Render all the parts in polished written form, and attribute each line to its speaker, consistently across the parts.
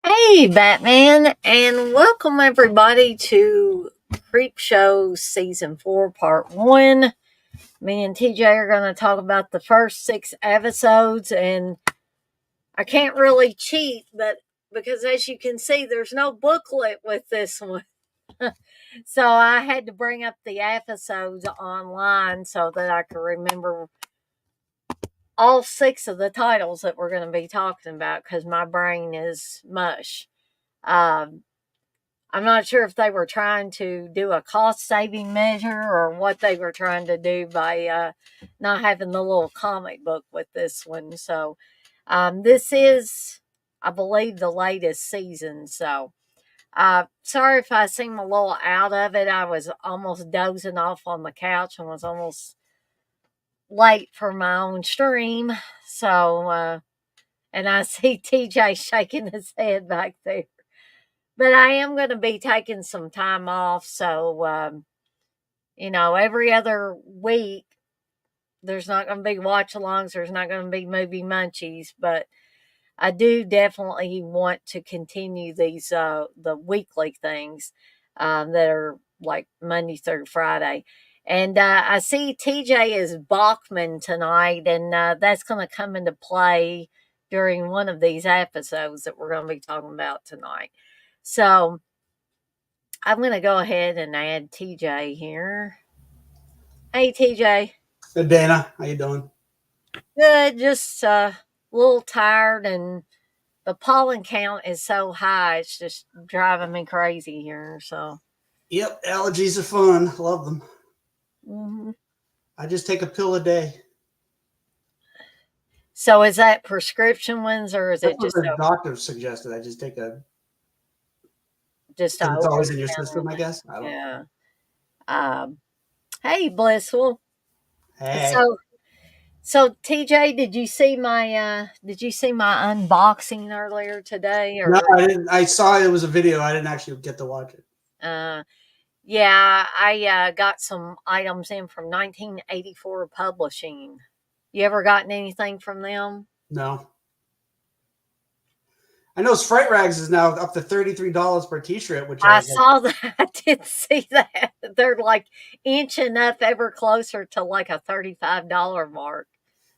Speaker 1: Hey, Batman, and welcome everybody to Creepshow Season 4, Part 1. Me and TJ are going to talk about the first 6 episodes, and I can't really cheat, but because as you can see, there's no booklet with this one. So I had to bring up the episodes online so that I could remember all 6 of the titles that we're going to be talking about because my brain is mush. Um, I'm not sure if they were trying to do a cost saving measure or what they were trying to do by not having the little comic book with this one. So, this is, I believe, the latest season. So, sorry if I seem a little out of it. I was almost dozing off on the couch and was almost late for my own stream. So, and I see TJ shaking his head back there. But I am going to be taking some time off. So, every other week, there's not going to be watch alongs, there's not going to be movie munchies. But I do definitely want to continue these, the weekly things that are like Monday through Friday. And I see TJ is Bachman tonight, and that's going to come into play during one of these episodes that we're going to be talking about tonight. So, I'm going to go ahead and add TJ here. Hey, TJ.
Speaker 2: Hey Dana, how you doing?
Speaker 1: Good. Just a little tired, and the pollen count is so high. It's just driving me crazy here. So,
Speaker 2: Yep, allergies are fun. Love them.
Speaker 1: mhm.
Speaker 2: I just take a pill a day.
Speaker 1: So is that prescription ones, or is
Speaker 2: That's
Speaker 1: it
Speaker 2: what
Speaker 1: just
Speaker 2: the doctor suggested. I just take a
Speaker 1: a
Speaker 2: because it's
Speaker 1: over
Speaker 2: always in your
Speaker 1: the
Speaker 2: system. I
Speaker 1: counter
Speaker 2: guess I
Speaker 1: one?
Speaker 2: don't know.
Speaker 1: Yeah. Um. Hey, Blissful.
Speaker 2: Hey,
Speaker 1: So, TJ, did you see my unboxing earlier today,
Speaker 2: no,
Speaker 1: or
Speaker 2: I didn't. I saw it was a video. I didn't actually get to watch it.
Speaker 1: uh? Yeah, I got some items in from 1984 Publishing. You ever gotten anything from them?
Speaker 2: No, I know Fright Rags is now up to $33 per T-shirt, which I
Speaker 1: I
Speaker 2: was like,
Speaker 1: saw that. I did see that. They're like inching up ever closer to like a $35 mark.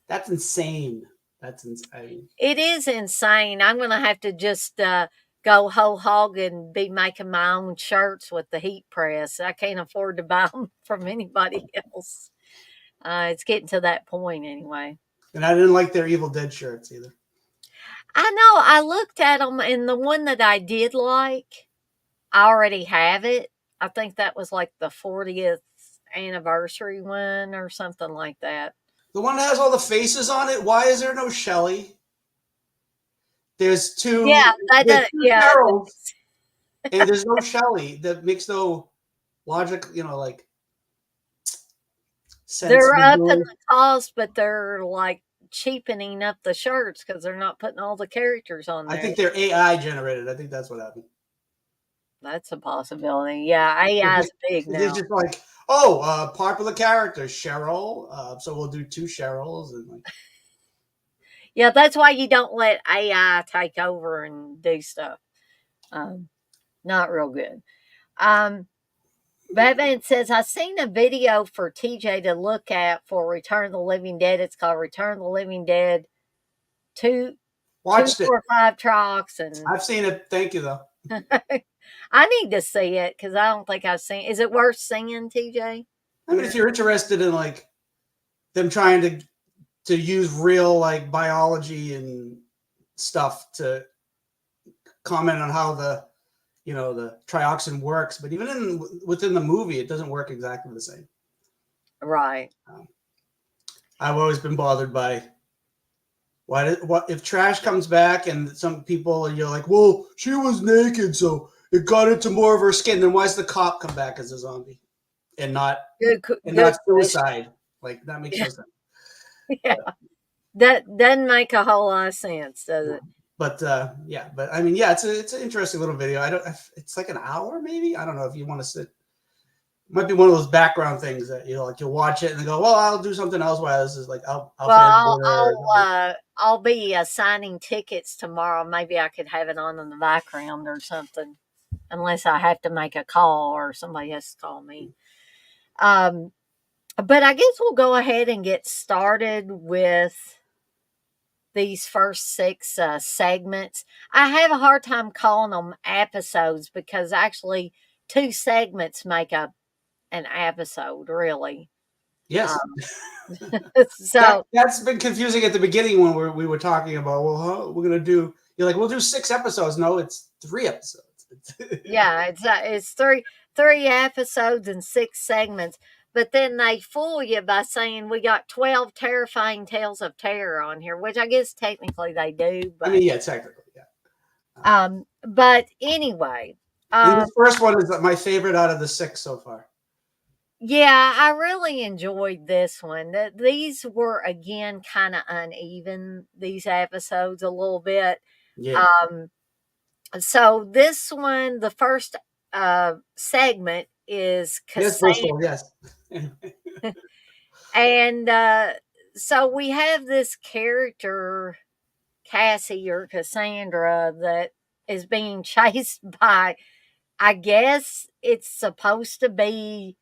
Speaker 2: that's insane. That's insane.
Speaker 1: It is insane. I'm going to have to just go whole hog and be making my own shirts with the heat press. I can't afford to buy them from anybody else. It's getting to that point anyway.
Speaker 2: And I didn't like their Evil Dead shirts either.
Speaker 1: I know. I looked at them, and the one that I did like, I already have it. I think that was like the 40th anniversary one or something like that.
Speaker 2: The one that has all the faces on it. Why is there no Shelly? There's
Speaker 1: Yeah,
Speaker 2: two.
Speaker 1: that
Speaker 2: There's
Speaker 1: does.
Speaker 2: two
Speaker 1: Yeah,
Speaker 2: Carols, and there's no Shelly. That makes no logic. Like sense
Speaker 1: they're up in
Speaker 2: visually.
Speaker 1: the cost, but they're like cheapening up the shirts because they're not putting all the characters on
Speaker 2: I
Speaker 1: there.
Speaker 2: think they're AI generated. I think that's what happened.
Speaker 1: That's a possibility. Yeah, AI is big
Speaker 2: They're
Speaker 1: now.
Speaker 2: just like, popular character Cheryl. So we'll do two Cheryls and like,
Speaker 1: Yeah, that's why you don't let AI take over and do stuff. Um, Not real good. Um, Batman says, I seen a video for TJ to look at for Return of the Living Dead. It's called Return of the Living Dead 2,
Speaker 2: watched it.
Speaker 1: 5 tracks. And
Speaker 2: I've seen it. Thank you though.
Speaker 1: I need to see it because I don't think I've seen. Is it worth seeing, TJ?
Speaker 2: I mean, if you're interested in like them trying to use real like biology and stuff to comment on how the trioxin works, but even within the movie, it doesn't work exactly the same.
Speaker 1: Right.
Speaker 2: I've always been bothered by what if trash comes back and some people you're like, well, she was naked, so it got into more of her skin. Then why does the cop come back as a zombie and not
Speaker 1: Good question.
Speaker 2: suicide? Like that makes no sense.
Speaker 1: Yeah, that doesn't make a whole lot of sense, does
Speaker 2: No.
Speaker 1: it?
Speaker 2: But but I mean, yeah, it's an interesting little video. I don't. It's like an hour, maybe. I don't know if you want to sit. might be one of those background things that like you'll watch it and go, well, I'll do something else while this is like I'll finish
Speaker 1: Well,
Speaker 2: dinner.
Speaker 1: I'll be signing tickets tomorrow. Maybe I could have it on in the background or something, unless I have to make a call or somebody has to call me. But I guess we'll go ahead and get started with these first 6 segments. I have a hard time calling them episodes because actually 2 segments make up an episode, really.
Speaker 2: Yes.
Speaker 1: So
Speaker 2: that's been confusing at the beginning when we were talking about, well, we're going to do, you're like, we'll do 6 episodes. No, it's 3 episodes.
Speaker 1: yeah, it's three episodes and 6 segments. But then they fool you by saying we got 12 terrifying tales of terror on here, which I guess technically they do. But
Speaker 2: I mean, yeah, technically, yeah.
Speaker 1: But anyway,
Speaker 2: And this first one is my favorite out of the 6 so far.
Speaker 1: yeah, I really enjoyed this one. These were again kind of uneven. These episodes a little bit.
Speaker 2: Yeah.
Speaker 1: So this one, the first segment is Cassandra.
Speaker 2: Yes.
Speaker 1: And so we have this character, Cassie or Cassandra, that is being chased by, I guess it's supposed to be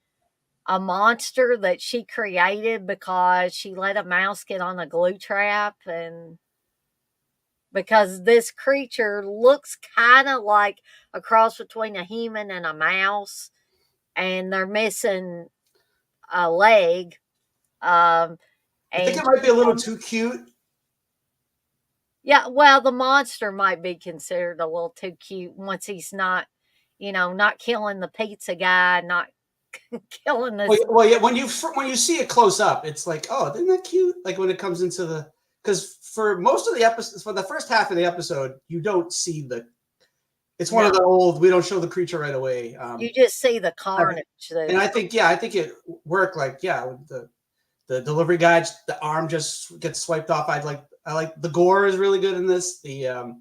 Speaker 1: a monster that she created because she let a mouse get on a glue trap, and because this creature looks kind of like a cross between a human and a mouse, and they're missing a leg.
Speaker 2: I think it might be a little too cute.
Speaker 1: Yeah, well, the monster might be considered a little too cute once he's not, not killing the pizza guy, not killing this.
Speaker 2: Well, yeah. When you see it close up, it's like, oh, isn't that cute? Like when it comes into the, because for most of the episodes, for the first half of the episode, you don't see the. It's one of the old. We don't show the creature right away.
Speaker 1: You just see the carnage.
Speaker 2: And I think it worked. Like, yeah, the delivery guy, the arm just gets swiped off. I like the gore is really good in this. And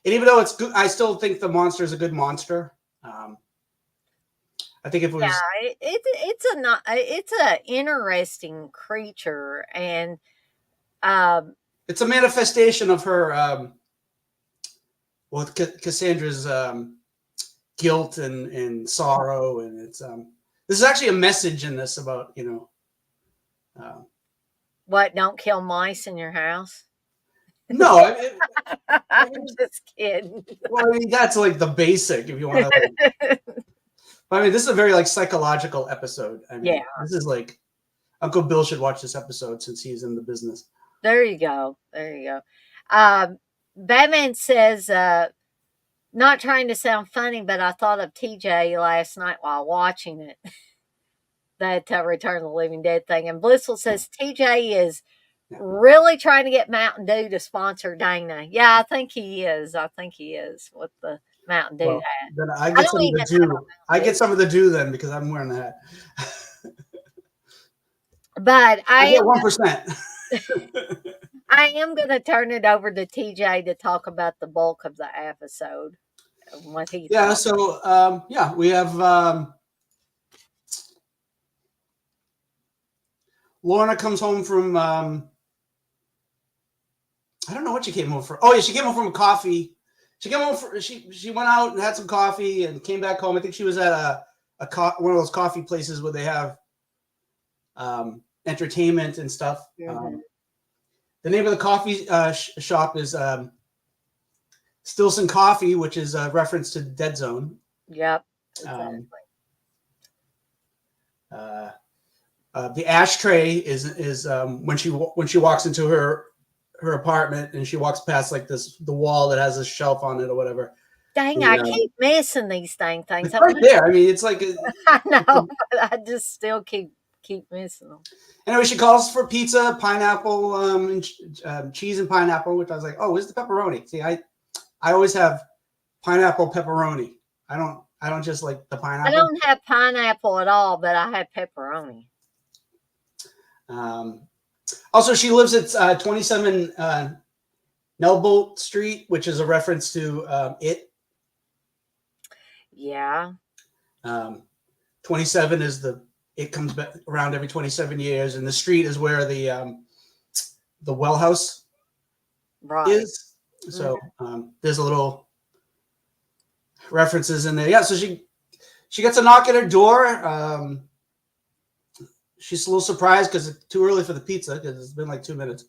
Speaker 2: even though it's good, I still think the monster is a good monster. I think if it was,
Speaker 1: it's an interesting creature, and
Speaker 2: it's a manifestation of her, Cassandra's guilt and sorrow, and it's this is actually a message in this about
Speaker 1: what, don't kill mice in your house.
Speaker 2: No,
Speaker 1: I'm just kidding.
Speaker 2: Well, I mean that's like the basic if you want to. I mean, this is a very psychological episode. I mean, This is like Uncle Bill should watch this episode since he's in the business.
Speaker 1: There you go. Batman says, not trying to sound funny, but I thought of TJ last night while watching it. That Return of the Living Dead thing. And Blissful says TJ is really trying to get Mountain Dew to sponsor Dana. Yeah, I think he is. With the Mountain Dew hat.
Speaker 2: Then I get some of the Dew. I get some of the Dew then because I'm wearing the hat.
Speaker 1: But
Speaker 2: I get 1%.
Speaker 1: I am going to turn it over to TJ to talk about the bulk of the episode. What he
Speaker 2: thought. So we have Lorna comes home from I don't know what she came home for. Oh yeah, she came home from a coffee. She came home for she went out and had some coffee and came back home. I think she was at one of those coffee places where they have entertainment and stuff.
Speaker 1: Mm-hmm.
Speaker 2: The name of the coffee shop is Stilson Coffee, which is a reference to Dead Zone.
Speaker 1: Yep. Exactly.
Speaker 2: The ashtray is when she walks into her apartment and she walks past the wall that has a shelf on it or whatever.
Speaker 1: Dang, I keep missing these things.
Speaker 2: It's right there. I mean, it's like
Speaker 1: I know, but I just still keep missing them.
Speaker 2: Anyway, she calls for pizza, pineapple, and cheese and pineapple, which I was like, oh, where's the pepperoni? See, I always have pineapple pepperoni. I don't just like the pineapple.
Speaker 1: I don't have pineapple at all, but I have pepperoni.
Speaker 2: Also, she lives at 27 Nelbolt Street, which is a reference to It.
Speaker 1: Yeah.
Speaker 2: 27 is it comes back around every 27 years, and the street is where the well house is. So there's a little references in there. Yeah, so she gets a knock at her door. She's a little surprised because it's too early for the pizza because it's been like 2 minutes.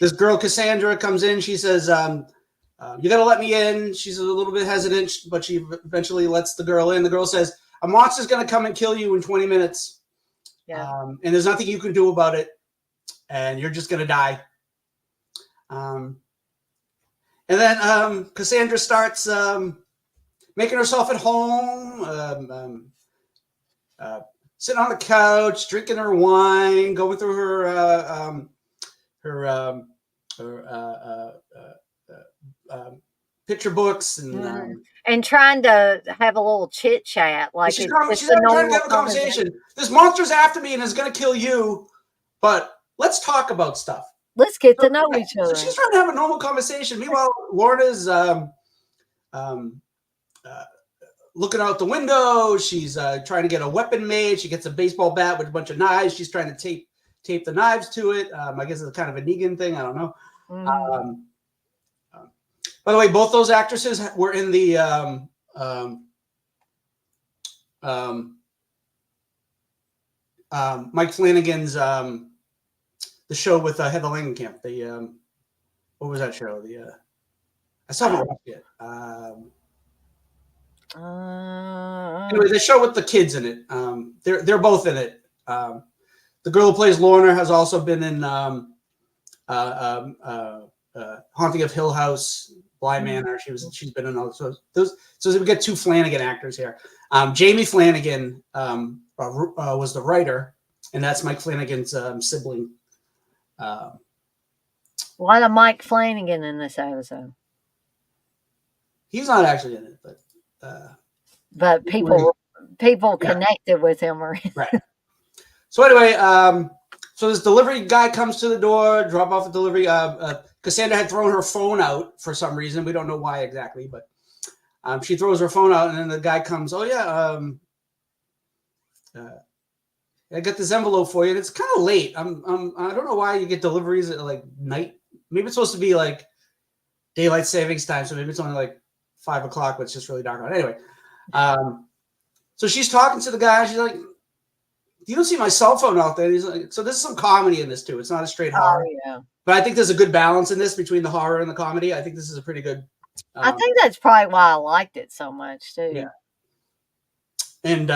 Speaker 2: This girl, Cassandra, comes in. She says, you got to let me in. She's a little bit hesitant, but she eventually lets the girl in. The girl says, a monster's going to come and kill you in 20 minutes. Yeah. And there's nothing you can do about it. And you're just going to die. And then Cassandra starts making herself at home, sitting on the couch, drinking her wine, going through her picture books
Speaker 1: and trying to have a little chit chat. Like
Speaker 2: she's trying to have a conversation. This monster's after me and is going to kill you, but let's talk about stuff.
Speaker 1: Let's get to know each other.
Speaker 2: So she's trying to have a normal conversation. Meanwhile, Lorna's looking out the window. She's trying to get a weapon made. She gets a baseball bat with a bunch of knives. She's trying to tape the knives to it. I guess it's kind of a Negan thing. I don't know. By the way, both those actresses were in the Mike Flanagan's the show with Heather Langenkamp. The what was that show? I still haven't watched it. Anyway, the show with the kids in it. They're both in it. The girl who plays Lorna has also been in Haunting of Hill House, Bly Manor. She's been in all those. So we get two Flanagan actors here. Jamie Flanagan was the writer, and that's Mike Flanagan's sibling.
Speaker 1: A lot of Mike Flanagan in this episode.
Speaker 2: He's not actually in it,
Speaker 1: but people connected with him.
Speaker 2: Right. So anyway, so this delivery guy comes to the door, drop off the delivery. Cassandra had thrown her phone out for some reason. We don't know why exactly, but she throws her phone out, and then the guy comes. Oh yeah, I got this envelope for you. And it's kind of late. I don't know why you get deliveries at like night. Maybe it's supposed to be like daylight savings time, so maybe it's only like 5 o'clock, but it's just really dark out. Anyway, so she's talking to the guy. She's like, "You don't see my cell phone out there?" He's like, so there's some comedy in this too. It's not a straight horror.
Speaker 1: Yeah.
Speaker 2: But I think there's a good balance in this between the horror and the comedy. I think this is a pretty good.
Speaker 1: I think that's probably why I liked it so much too.
Speaker 2: Yeah. And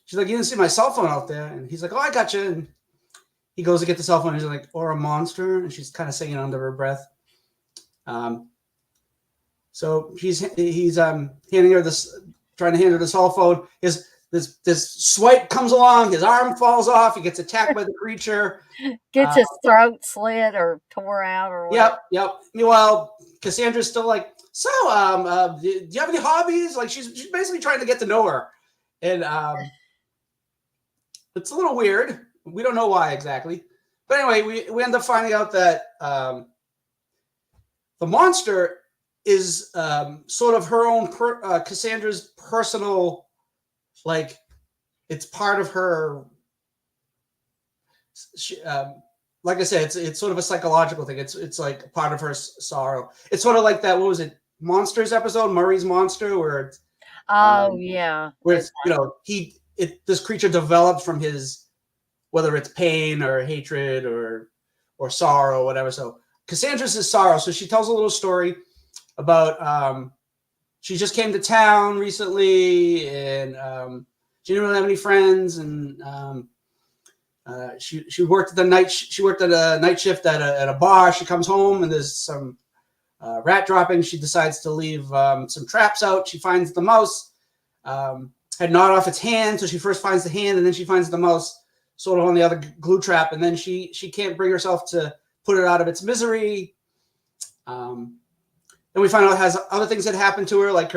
Speaker 2: she's like, "You didn't see my cell phone out there?" And he's like, "Oh, I got you." And he goes to get the cell phone. And he's like, "Or a monster?" And she's kind of saying it under her breath. So he's handing her this, trying to hand her the cell phone. This swipe comes along. His arm falls off. He gets attacked by the creature.
Speaker 1: Gets his throat slit or tore out or what?
Speaker 2: Yep. Meanwhile, Cassandra's still like, so, do you have any hobbies? Like she's basically trying to get to know her. And it's a little weird. We don't know why exactly. But anyway, we end up finding out that the monster is sort of her own, Cassandra's personal, like it's part of her. Like I said, it's sort of a psychological thing. It's like part of her sorrow. It's sort of like that. What was it? Monsters episode, Murray's Monster, where it's where it's this creature develops from his, whether it's pain or hatred or sorrow, or whatever. So Cassandra's is sorrow. So she tells a little story about she just came to town recently, and she didn't really have any friends, and she worked at the night. She worked at a night shift at a bar. She comes home and there's some rat droppings. She decides to leave some traps out. She finds the mouse had gnawed off its hand, so she first finds the hand, and then she finds the mouse sort of on the other glue trap, and then she can't bring herself to put it out of its misery. Then we find out it has other things that happened to her, like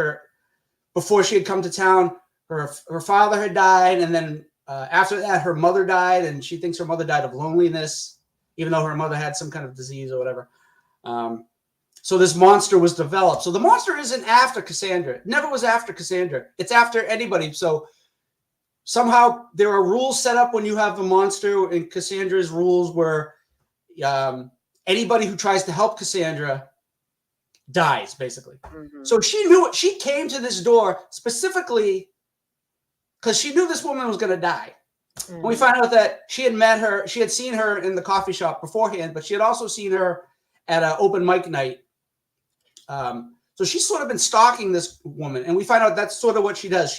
Speaker 2: before she had come to town, her father had died, and then after that, her mother died, and she thinks her mother died of loneliness, even though her mother had some kind of disease or whatever. So this monster was developed. So the monster isn't after Cassandra. It never was after Cassandra. It's after anybody. So somehow there are rules set up when you have a monster, and Cassandra's rules were anybody who tries to help Cassandra dies, basically.
Speaker 1: Mm-hmm.
Speaker 2: So she knew it. She came to this door specifically because she knew this woman was going to die. Mm-hmm. And we find out that she had met her, she had seen her in the coffee shop beforehand, but she had also seen her at an open mic night. So she's sort of been stalking this woman, and we find out that's sort of what she does.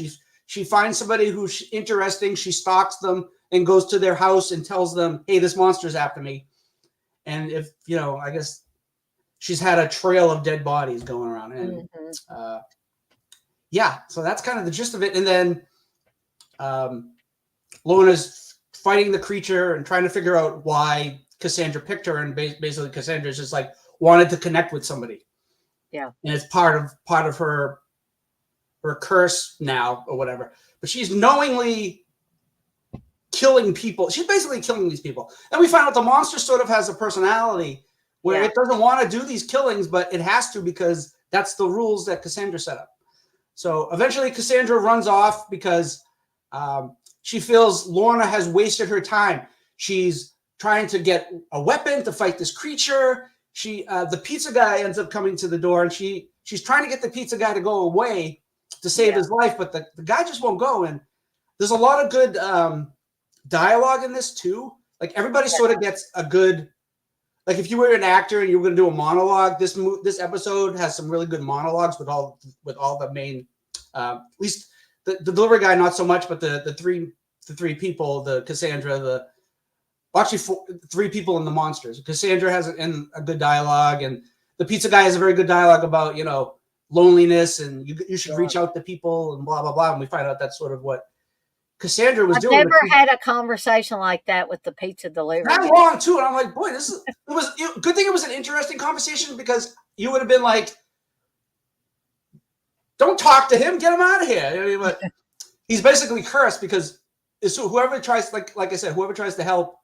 Speaker 2: She finds somebody who's interesting, she stalks them and goes to their house and tells them, hey, this monster's after me. And if, you know, I guess she's had a trail of dead bodies going around. And yeah, so that's kind of the gist of it. And then Lorna's fighting the creature and trying to figure out why Cassandra picked her. And basically Cassandra's just like wanted to connect with somebody.
Speaker 1: Yeah.
Speaker 2: And it's part of her curse now or whatever. But she's knowingly killing people. She's basically killing these people. And we find out the monster sort of has a personality where it doesn't want to do these killings, but it has to because that's the rules that Cassandra set up. So eventually Cassandra runs off because she feels Lorna has wasted her time. She's trying to get a weapon to fight this creature. The pizza guy ends up coming to the door, and she's trying to get the pizza guy to go away to save his life, but the guy just won't go. And there's a lot of good dialogue in this too. Like everybody sort of gets a good, like if you were an actor and you were going to do a monologue, this episode has some really good monologues with all the main, at least the delivery guy not so much, but the three people, the Cassandra, three people in the monsters. Cassandra has a good dialogue, and the pizza guy has a very good dialogue about, you know, loneliness and you should reach out to people and blah blah blah. And we find out that's sort of what Cassandra was doing.
Speaker 1: I've never had a conversation like that with the pizza delivery.
Speaker 2: That long too, and I'm like, boy, good thing it was an interesting conversation, because you would have been like, don't talk to him, get him out of here. I mean, but he's basically cursed because whoever tries, like I said, whoever tries to help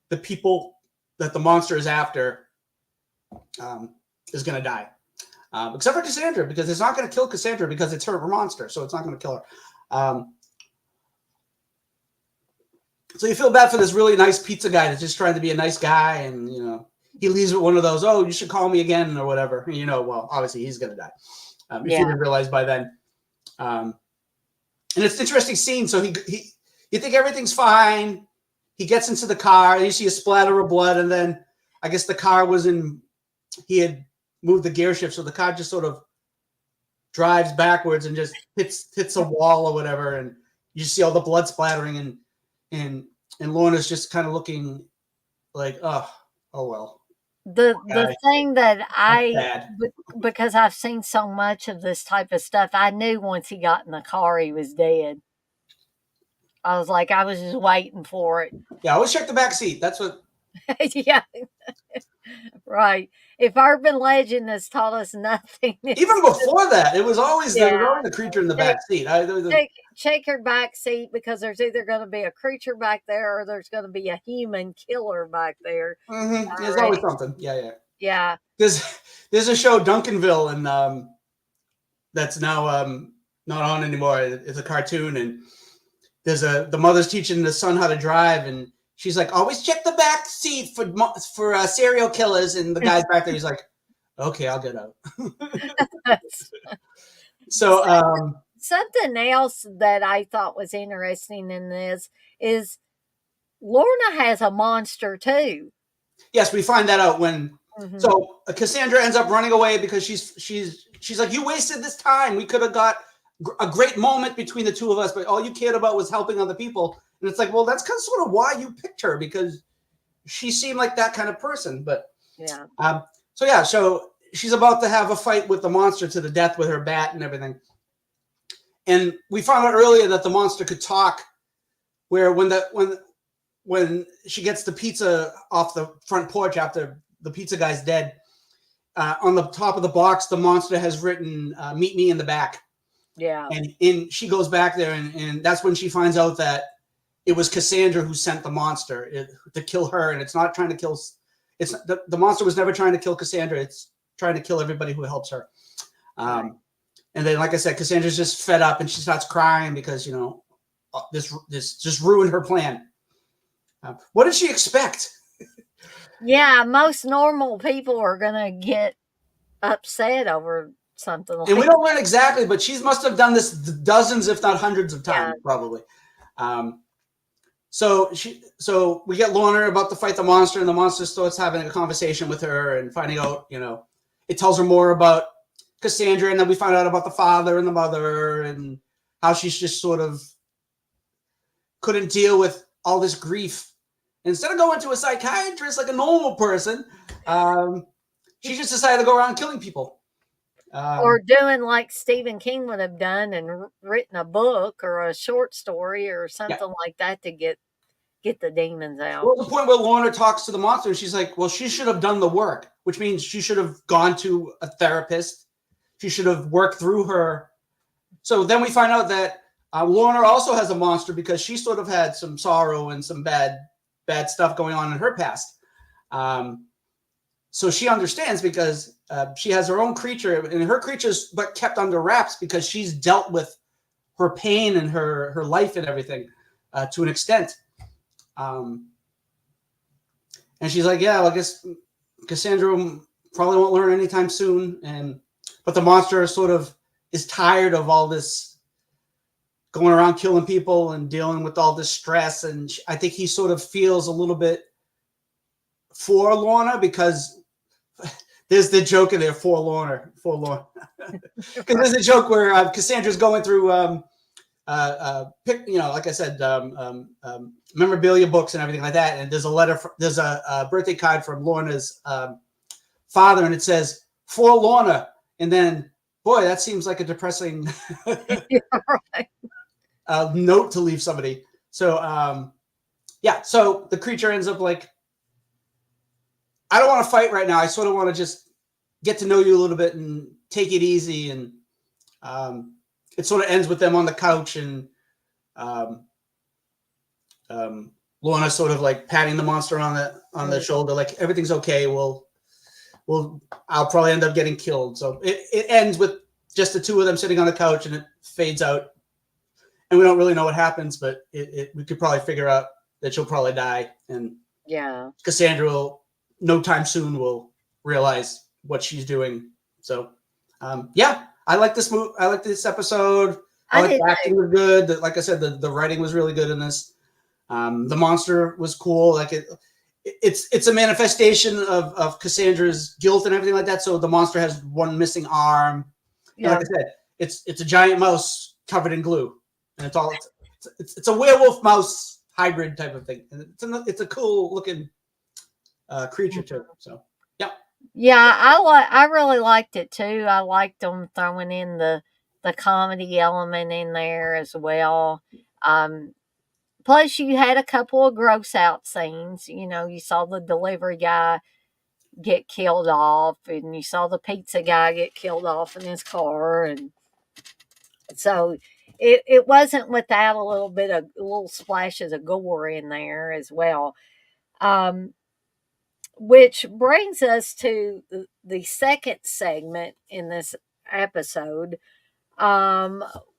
Speaker 2: the people that the monster is after is going to die. Except for Cassandra, because it's not going to kill Cassandra because it's her monster, so it's not going to kill her. So you feel bad for this really nice pizza guy that's just trying to be a nice guy, and you know he leaves with one of those, oh, you should call me again or whatever. And, you know, well, obviously he's going to die. If you didn't realize by then. And it's an interesting scene. So you think everything's fine. He gets into the car, and you see a splatter of blood, and then I guess the car he had moved the gear shift, so the car just sort of drives backwards and just hits a wall or whatever, and you see all the blood splattering, and Lorna's just kind of looking like, oh well.
Speaker 1: The thing that because I've seen so much of this type of stuff, I knew once he got in the car he was dead. I was like, I was just waiting for it.
Speaker 2: Yeah, always check the back seat. That's what.
Speaker 1: Yeah. Right. If urban legend has taught us nothing,
Speaker 2: even before that, it was always the creature in the back seat.
Speaker 1: Check your back seat, because there's either going to be a creature back there or there's going to be a human killer back there.
Speaker 2: Mm-hmm. There's always something. Yeah. There's a show, Duncanville, and that's now not on anymore. It's a cartoon, and there's the mother's teaching the son how to drive, and she's like, always check the back seat for serial killers. And the guy's back there. He's like, okay, I'll get out. So
Speaker 1: something else that I thought was interesting in this is Lorna has a monster too.
Speaker 2: Yes, we find that out when. Mm-hmm. So Cassandra ends up running away because she's like, you wasted this time. We could have got a great moment between the two of us, but all you cared about was helping other people. And it's like, well, that's kind of sort of why you picked her, because she seemed like that kind of person. But so she's about to have a fight with the monster to the death with her bat and everything. And we found out earlier that the monster could talk, where when she gets the pizza off the front porch after the pizza guy's dead, on the top of the box, the monster has written, meet me in the back.
Speaker 1: Yeah.
Speaker 2: And she goes back there, and that's when she finds out that it was Cassandra who sent the monster to kill her, and it's not trying to kill. It's the monster was never trying to kill Cassandra. It's trying to kill everybody who helps her. And then, like I said, Cassandra's just fed up, and she starts crying because, you know, just ruined her plan. What did she expect?
Speaker 1: Yeah, most normal people are gonna get upset over something like
Speaker 2: And we don't learn exactly, but she must have done this dozens, if not hundreds of times,
Speaker 1: Yeah.
Speaker 2: probably. So we get Lorna about to fight the monster, and the monster starts having a conversation with her and finding out, it tells her more about Cassandra, and then we find out about the father and the mother and how she's just sort of couldn't deal with all this grief. Instead of going to a psychiatrist like a normal person, she just decided to go around killing people.
Speaker 1: Or doing like Stephen King would have done and written a book or a short story or something like that to get the demons out.
Speaker 2: Well, the point where Lorna talks to the monster, and she's like, well, she should have done the work, which means she should have gone to a therapist. She should have worked through her. So then we find out that Lorna also has a monster because she sort of had some sorrow and some bad stuff going on in her past. So she understands because she has her own creature, and her creature's but kept under wraps because she's dealt with her pain and her life and everything to an extent. And she's like, yeah, well, I guess Cassandra probably won't learn anytime soon. But the monster sort of is tired of all this going around killing people and dealing with all this stress. And I think he sort of feels a little bit for Lorna because there's the joke in there, forlorn. Because there's a joke where Cassandra's going through, like I said, memorabilia books and everything like that. And there's there's a birthday card from Lorna's father, and it says for Lorna. And then, boy, that seems like a depressing note to leave somebody. So, so the creature ends up like, I don't want to fight right now. I sort of want to just get to know you a little bit and take it easy. And it sort of ends with them on the couch and Lorna sort of like patting the monster on the shoulder, like everything's okay. I'll probably end up getting killed. So it ends with just the two of them sitting on the couch, and it fades out. And we don't really know what happens, but we could probably figure out that she'll probably die. And Cassandra will, no time soon, will realize what she's doing. So, I like this movie. I like this episode. I like the acting was good. Like I said, the writing was really good in this. The monster was cool. Like it's a manifestation of Cassandra's guilt and everything like that. So the monster has one missing arm. Yeah. Like I said, it's a giant mouse covered in glue, and it's a werewolf mouse hybrid type of thing. And it's a cool looking creature too. So
Speaker 1: yeah, I really liked it too. I liked them throwing in the comedy element in there as well. Plus, you had a couple of gross out scenes. You saw the delivery guy get killed off, and you saw the pizza guy get killed off in his car, and so it wasn't without a little splashes of gore in there as well. Which brings us to the second segment in this episode,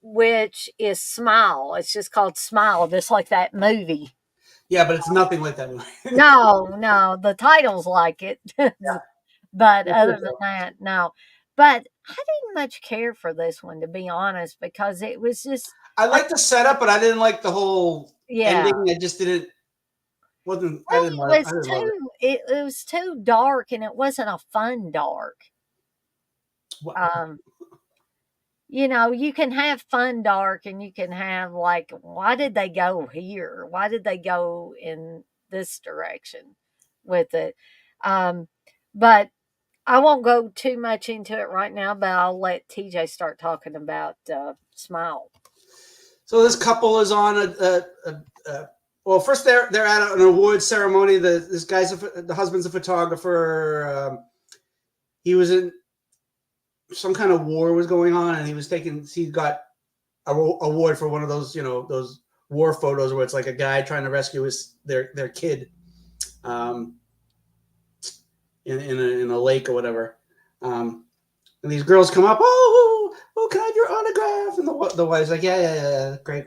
Speaker 1: which is Smile. It's just called Smile, just like that movie.
Speaker 2: Yeah, but it's nothing like that movie.
Speaker 1: No, the title's like it. But other than that, no. But I didn't much care for this one, to be honest, because it was just...
Speaker 2: I liked the setup, but I didn't like the whole ending. I just didn't...
Speaker 1: It was too dark, and it wasn't a fun dark. You can have fun dark, and you can have like, why did they go here? Why did they go in this direction with it? But I won't go too much into it right now, but I'll let TJ start talking about Smile.
Speaker 2: So this couple is on well, first they're at an award ceremony. The husband's a photographer. He was in some kind of war was going on, and he got a award for one of those, those war photos where it's like a guy trying to rescue their kid in a lake or whatever. And these girls come up, oh, can I have your autograph? And the wife's like, yeah, great.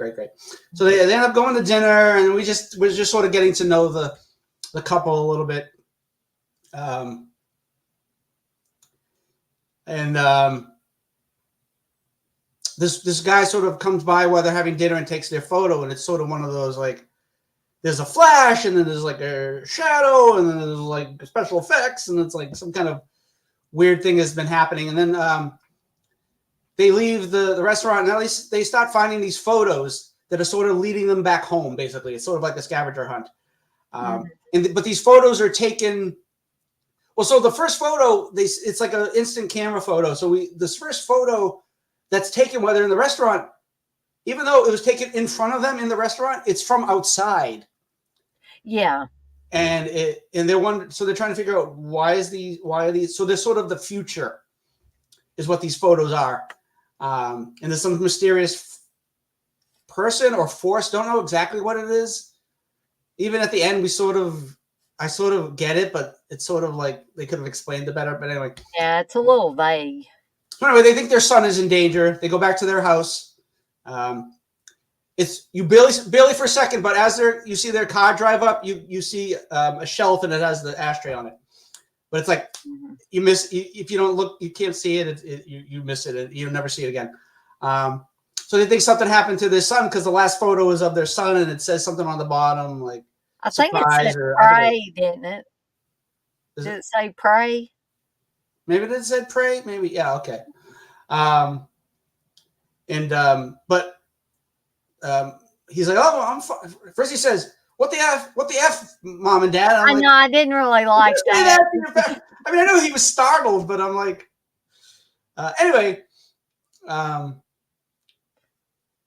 Speaker 2: So they end up going to dinner, and we're just sort of getting to know the couple a little bit. This guy sort of comes by while they're having dinner and takes their photo, and it's sort of one of those like, there's a flash, and then there's like a shadow, and then there's like special effects, and it's like some kind of weird thing has been happening. And then they leave the restaurant, and at least they start finding these photos that are sort of leading them back home. Basically, it's sort of like a scavenger hunt. But these photos are taken. Well, so the first photo, it's like an instant camera photo. So this first photo that's taken while they're in the restaurant, even though it was taken in front of them in the restaurant, it's from outside.
Speaker 1: Yeah.
Speaker 2: And so they're trying to figure out why are these? So they're sort of the future, is what these photos are. And there's some mysterious person or force, don't know exactly what it is. Even at the end, I sort of get it, but it's sort of like they could have explained it better. But anyway.
Speaker 1: Yeah, it's a little vague.
Speaker 2: So anyway, they think their son is in danger. They go back to their house. It's you barely for a second, but as you see their car drive up, you see a shelf and it has the ashtray on it. But it's like you miss if you don't look, you can't see it. You miss it. You never see it again. So they think something happened to their son because the last photo is of their son and it says something on the bottom like
Speaker 1: I think it said pray, didn't it? Did it say pray?
Speaker 2: Maybe it said pray. Maybe okay. But he's like, oh, I'm fine. First he says, what the F, Mom and Dad?
Speaker 1: I know, I didn't really like that.
Speaker 2: I mean, I know he was startled, but I'm like, anyway.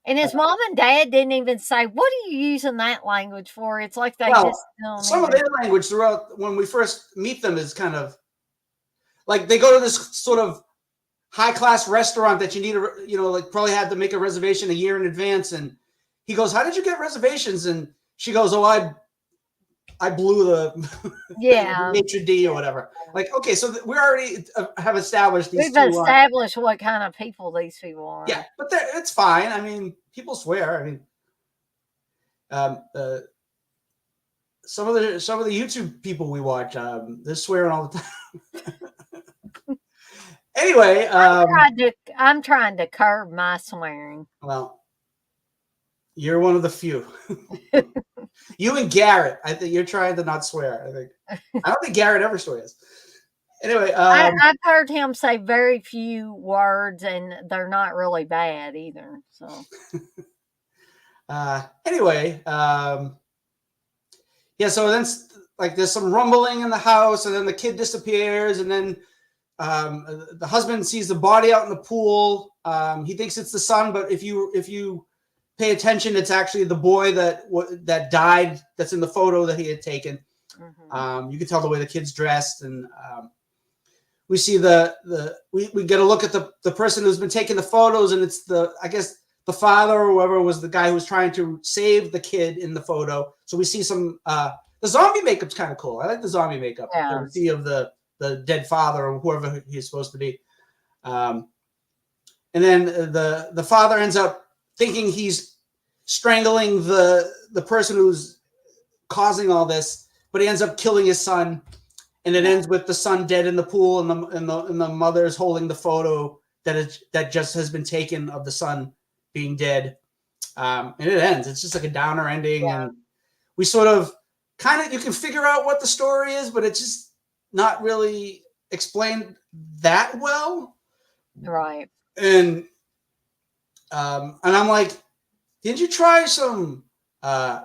Speaker 1: And his mom and dad didn't even say, what are you using that language for? It's like they just don't
Speaker 2: some of their language throughout when we first meet them is kind of like they go to this sort of high-class restaurant that you need to, like probably had to make a reservation a year in advance. And he goes, how did you get reservations? And she goes, oh, I blew the maitre d' or whatever. Like, okay, so we already have established these
Speaker 1: We've established what kind of people these people are.
Speaker 2: Yeah, but it's fine. I mean, people swear. I mean, some of the YouTube people we watch, they're swearing all the time. Anyway,
Speaker 1: I'm trying to curb my swearing.
Speaker 2: Well, you're one of the few. You and Garrett, I think you're trying to not swear. I don't think Garrett ever swears. Anyway,
Speaker 1: I've heard him say very few words, and they're not really bad either. So,
Speaker 2: anyway, So then, like, there's some rumbling in the house, and then the kid disappears, and then the husband sees the body out in the pool. He thinks it's the son, but if you pay attention, it's actually the boy that died. That's in the photo that he had taken. Mm-hmm. You can tell the way the kid's dressed, and we see we get a look at the person who's been taking the photos, and it's I guess the father or whoever was the guy who was trying to save the kid in the photo. So we see some the zombie makeup's kind of cool. I like the zombie makeup. Yeah. We see of the dead father or whoever he's supposed to be. And then the father ends up thinking he's strangling the person who's causing all this, but he ends up killing his son. And it ends with the son dead in the pool, and the mother's holding the photo that just has been taken of the son being dead. And it ends. It's just like a downer ending. Yeah. And we sort of you can figure out what the story is, but it's just not really explained that well.
Speaker 1: Right.
Speaker 2: And I'm like, did you try some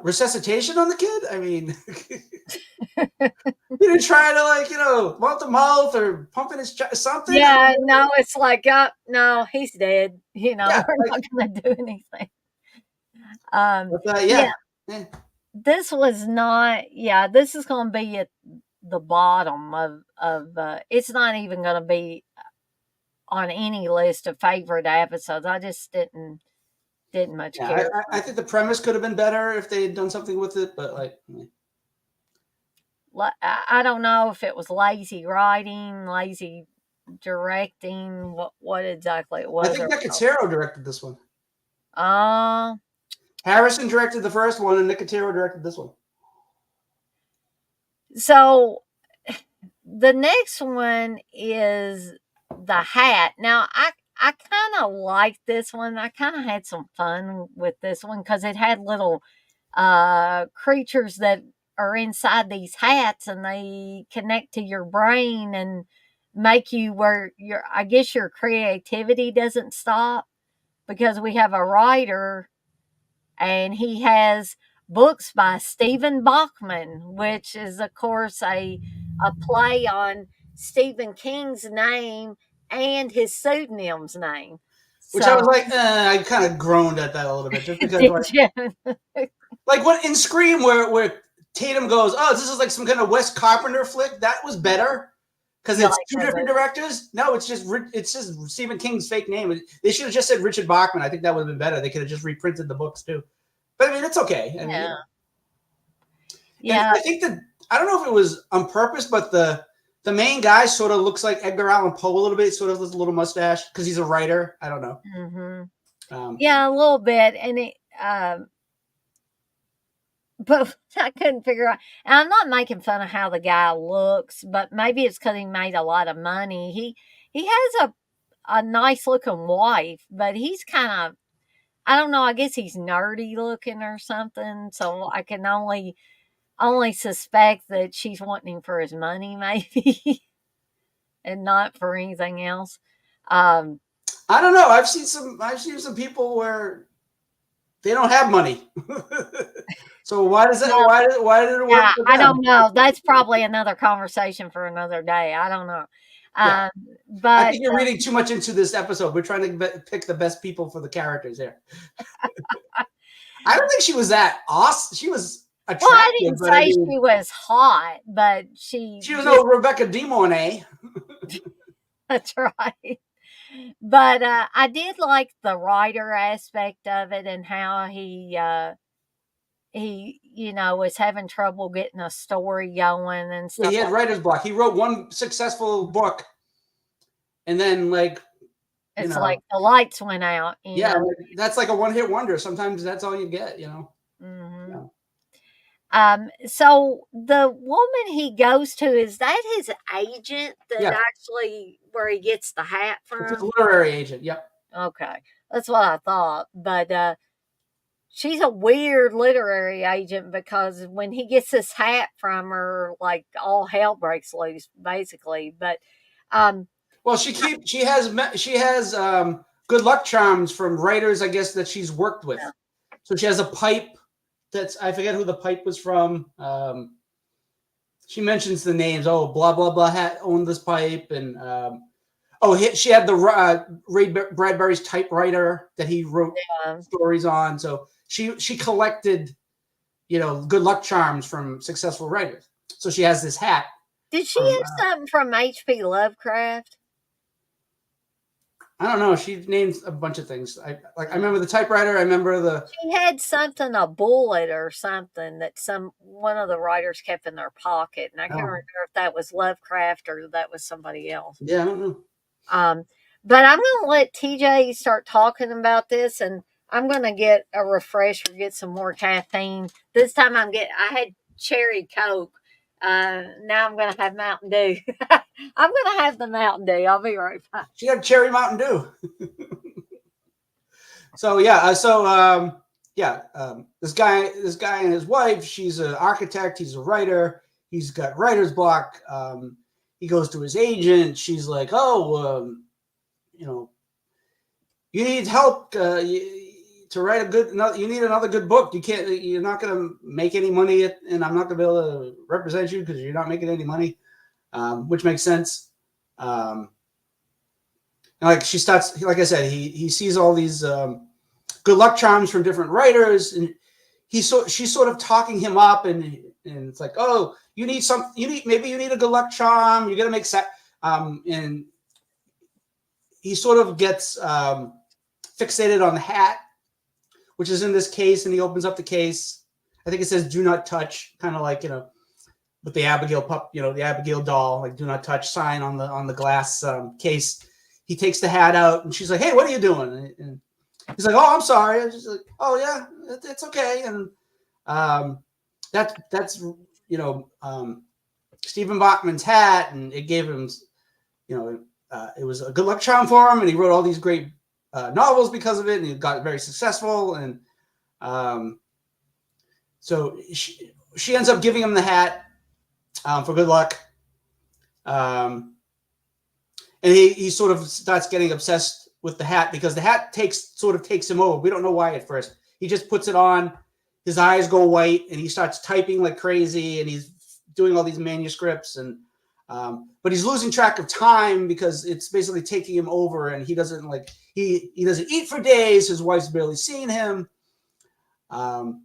Speaker 2: resuscitation on the kid? I mean, you didn't try to mouth to mouth or pump in his chest, something.
Speaker 1: Yeah, no, it's like, no, he's dead. We're not going to do anything. This was not. Yeah, this is going to be at the bottom of. It's not even going to be on any list of favorite episodes. I just didn't much care.
Speaker 2: I think the premise could have been better if they had done something with it, but
Speaker 1: I don't know if it was lazy writing, lazy directing, what exactly it
Speaker 2: I
Speaker 1: was.
Speaker 2: think Nicotero directed this one.
Speaker 1: Uh,
Speaker 2: Harrison directed the first one, and Nicotero directed this one.
Speaker 1: so the next one is the hat. Now, I kind of liked this one. I kind of had some fun with this one because it had little creatures that are inside these hats, and they connect to your brain and make you where your, I guess, your creativity doesn't stop, because we have a writer and he has books by Stephen Bachman, which is, of course, a play on Stephen King's name and his pseudonym's name.
Speaker 2: Which I
Speaker 1: So,
Speaker 2: was like, I kind of groaned at that a little bit, just because,
Speaker 1: did you?
Speaker 2: like what in Scream, where Tatum goes, "Oh, this is like some kind of Wes Carpenter flick." That was better because
Speaker 1: You
Speaker 2: it's
Speaker 1: like
Speaker 2: two
Speaker 1: that
Speaker 2: different
Speaker 1: better?
Speaker 2: directors. No, it's just Stephen King's fake name. They should have just said Richard Bachman. I think that would have been better. They could have just reprinted the books too. But I mean, it's okay. I mean,
Speaker 1: Yeah.
Speaker 2: And
Speaker 1: Yeah.
Speaker 2: I think that I don't know if it was on purpose, but the main guy sort of looks like Edgar Allan Poe a little bit. Sort of has a little mustache because he's a writer. I don't know.
Speaker 1: Yeah, a little bit. And it, but I couldn't figure out. And I'm not making fun of how the guy looks, but maybe it's because he made a lot of money. He has a nice looking wife, but he's kind of, I don't know. I guess he's nerdy looking or something. So I can only suspect that she's wanting him for his money, maybe, and not for anything else.
Speaker 2: I don't know. I've seen some people where they don't have money. So why does that?
Speaker 1: Well,
Speaker 2: Why did it work
Speaker 1: yeah,
Speaker 2: for
Speaker 1: I
Speaker 2: them?
Speaker 1: don't know. That's probably another conversation for another day. I don't know.
Speaker 2: Yeah, I
Speaker 1: But
Speaker 2: think you're reading too much into this episode. We're trying to pick the best people for the characters here. I don't think she was that awesome. She was
Speaker 1: well, I
Speaker 2: attractive,
Speaker 1: didn't
Speaker 2: but I
Speaker 1: say
Speaker 2: mean,
Speaker 1: she was hot, but she
Speaker 2: she was
Speaker 1: just
Speaker 2: no Rebecca De Mornay.
Speaker 1: that's right. But I did like the writer aspect of it and how he was having trouble getting a story going and
Speaker 2: Yeah,
Speaker 1: stuff
Speaker 2: he had
Speaker 1: like
Speaker 2: writer's block. He wrote one successful book, and then
Speaker 1: it's like the lights went out,
Speaker 2: yeah, that's like a one-hit wonder. Sometimes that's all you get,
Speaker 1: Mhm.
Speaker 2: Yeah.
Speaker 1: So the woman he goes to, is that his agent that
Speaker 2: Yeah,
Speaker 1: actually where he gets the hat
Speaker 2: it's his
Speaker 1: from?
Speaker 2: literary agent. Yep.
Speaker 1: Okay. That's what I thought. But she's a weird literary agent because when he gets this hat from her, like all hell breaks loose, basically. But um
Speaker 2: Well, she has good luck charms from writers, I guess, that she's worked with.
Speaker 1: yeah.
Speaker 2: So she has a pipe that's I forget who the pipe was from. She mentions the names. Oh, blah blah blah hat owned this pipe, and she had the Ray Bradbury's typewriter that he wrote stories on. So she collected, good luck charms from successful writers. So she has this hat.
Speaker 1: Did she have something from H.P. Lovecraft?
Speaker 2: I don't know. She named a bunch of things. I remember the typewriter. I remember
Speaker 1: She had something, a bullet or something that one of the writers kept in their pocket, and I can't remember if that was Lovecraft or that was somebody else.
Speaker 2: Yeah, I don't know.
Speaker 1: But I'm going to let TJ start talking about this, and I'm going to get a refresher, get some more caffeine. This time I had cherry Coke. Now I'm going to have Mountain Dew. I'm going to have the Mountain Dew. I'll be right back.
Speaker 2: She had cherry Mountain Dew. So this guy and his wife. She's an architect. He's a writer. He's got writer's block. He goes to his agent. She's like, "Oh, you need help to write a good. You need another good book. You're not going to make any money, and I'm not going to be able to represent you because you're not making any money," which makes sense. Like she starts, like I said, he sees all these good luck charms from different writers, and she's sort of talking him up, and it's like, oh, maybe you need a good luck charm. You're gonna make and he sort of gets fixated on the hat, which is in this case, and he opens up the case. I think it says "Do not touch," kind of like with the Abigail the Abigail doll, like do not touch sign on the glass case. He takes the hat out, and she's like, "Hey, what are you doing?" And he's like, "Oh, I'm sorry." I'm just like, "Oh yeah, it's okay." And that's Stephen Bachman's hat, and it gave him, it was a good luck charm for him, and he wrote all these great novels because of it, and he got very successful. And so she ends up giving him the hat for good luck. And he sort of starts getting obsessed with the hat because the hat takes him over. We don't know why at first. He just puts it on. His eyes go white, and he starts typing like crazy, and he's doing all these manuscripts, and but he's losing track of time because it's basically taking him over, and he doesn't he doesn't eat for days. His wife's barely seen him, and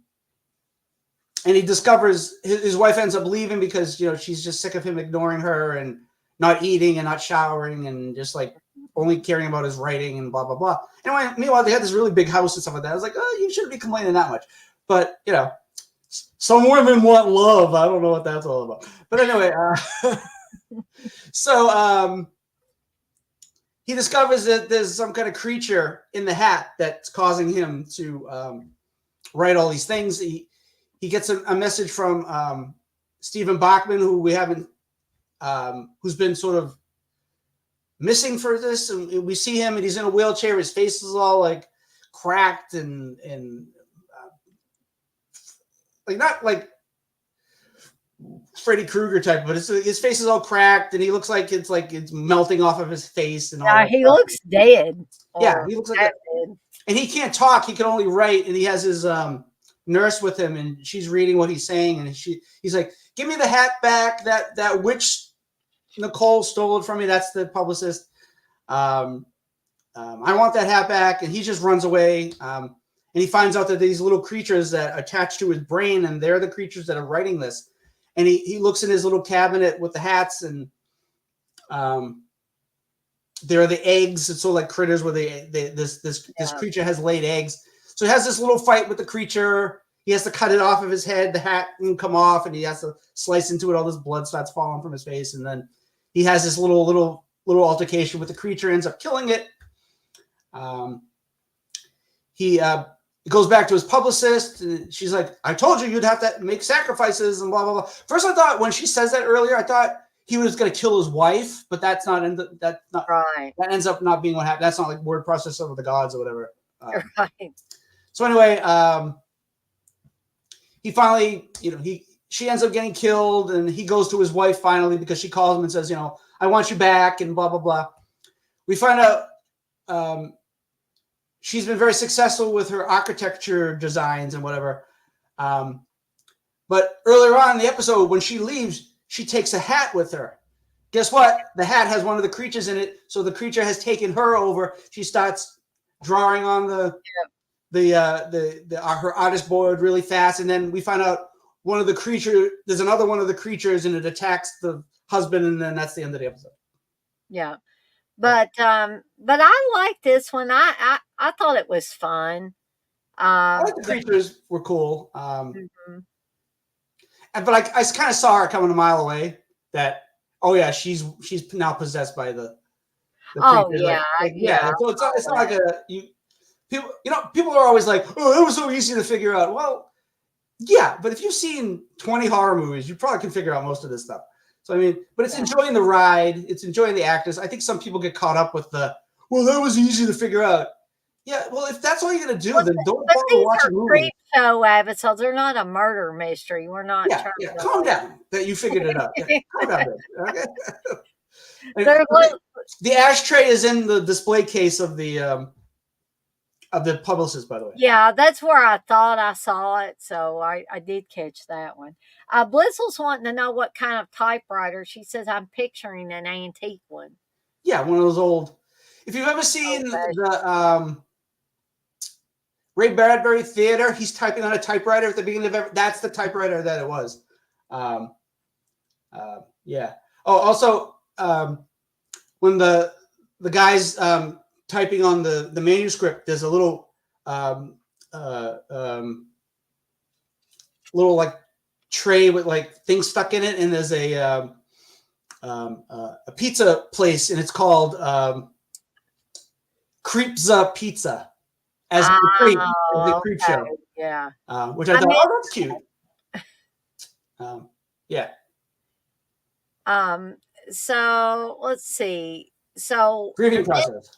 Speaker 2: he discovers his wife ends up leaving because she's just sick of him ignoring her and not eating and not showering and just like only caring about his writing and blah blah blah. Anyway, meanwhile they had this really big house and stuff like that. I was like, oh, you shouldn't be complaining that much, but some women want love. I don't know what that's all about. But anyway, so he discovers that there's some kind of creature in the hat that's causing him to write all these things. He gets a message from Stephen Bachman, who we haven't, who's been sort of missing for this. And we see him, and he's in a wheelchair. His face is all like cracked and like not like Freddy Krueger type, but his face is all cracked, and he looks like it's melting off of his face, and all that
Speaker 1: he
Speaker 2: stuff.
Speaker 1: loo's dead.
Speaker 2: Yeah, he looks like dead. And he can't talk; he can only write. And he has his nurse with him, and she's reading what he's saying, and he's like, "Give me the hat back. That witch Nicole stole it from me. That's the publicist. I want that hat back." And he just runs away. And he finds out that these little creatures that attach to his brain, and they're the creatures that are writing this. And he looks in his little cabinet with the hats, and there are the eggs. It's sort of like critters where this creature has laid eggs. So he has this little fight with the creature. He has to cut it off of his head. The hat can come off, and he has to slice into it. All this blood starts falling from his face, and then he has this little altercation with the creature. Ends up killing it. He goes back to his publicist, and she's like, "I told you you'd have to make sacrifices," and blah blah blah. First, I thought when she says that earlier, I thought he was going to kill his wife, but that's not right. That ends up not being what happened. That's not like word processor of the gods or whatever.
Speaker 1: Right.
Speaker 2: So anyway, he finally, she ends up getting killed, and he goes to his wife finally because she calls him and says, "I want you back," and blah blah blah. We find out she's been very successful with her architecture designs and whatever. But earlier on in the episode, when she leaves, she takes a hat with her. Guess what? The hat has one of the creatures in it, so the creature has taken her over. She starts drawing on her artist board really fast, and then we find out there's another one of the creatures, and it attacks the husband, and then that's the end of the episode.
Speaker 1: Yeah. But I like this one. I thought it was fun.
Speaker 2: I like the creatures were cool. But I kind of saw her coming a mile away. That she's now possessed by the creatures. Yeah. So it's not like people are always like, "Oh, it was so easy to figure out." Well, yeah, but if you've seen 20 horror movies, you probably can figure out most of this stuff. So, but it's enjoying the ride. It's enjoying the actors. I think some people get caught up with that was easy to figure out. Yeah, well, if that's all you're going to do, then don't bother watching movies.
Speaker 1: Creepshow episodes are not a murder mystery. We're not trying to...
Speaker 2: calm down that you figured it out. Calm down, okay? The ashtray is in the display case of the publicist, by the way.
Speaker 1: Yeah, that's where I thought I saw it, so I did catch that one. Blissell's wanting to know what kind of typewriter. She says, "I'm picturing an antique one."
Speaker 2: Yeah, one of those old. If you've ever seen the Ray Bradbury Theater, he's typing on a typewriter at the beginning of that's the typewriter that it was. Yeah. Oh, also, when the guy's typing on the manuscript, there's a little like tray with like things stuck in it, and there's a pizza place, and it's called Pizza, as the creep, as the creep
Speaker 1: okay.
Speaker 2: show.
Speaker 1: Yeah.
Speaker 2: Which I thought,
Speaker 1: mean,
Speaker 2: oh, that's cute. Yeah.
Speaker 1: So let's see. So
Speaker 2: Grieving process.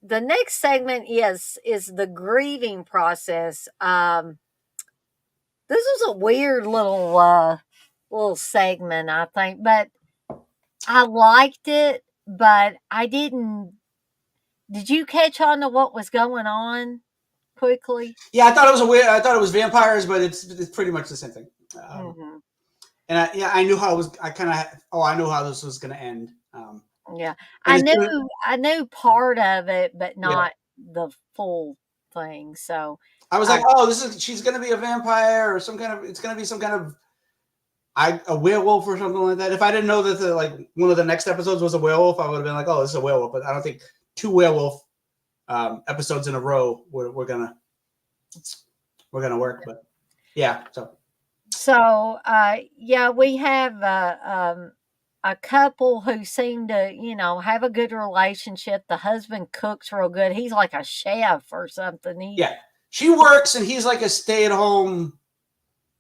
Speaker 1: the next segment is the grieving process. This was a weird little segment, I think, but I liked it, but I didn't. Did you catch on to what was going on quickly?
Speaker 2: Yeah, I thought it was I thought it was vampires, but it's pretty much the same thing. And I knew how it was. I knew how this was going to end.
Speaker 1: Yeah, I knew part of it, but not the full thing. So
Speaker 2: I was like, oh, she's going to be a vampire or it's going to be some kind of a werewolf or something like that. If I didn't know that one of the next episodes was a werewolf, I would have been like, oh, this is a werewolf. But I don't think 2 werewolf episodes in a row we're gonna work. But yeah,
Speaker 1: so we have a couple who seem to have a good relationship. The husband cooks real good. He's like a chef or something.
Speaker 2: She works and he's like a stay-at-home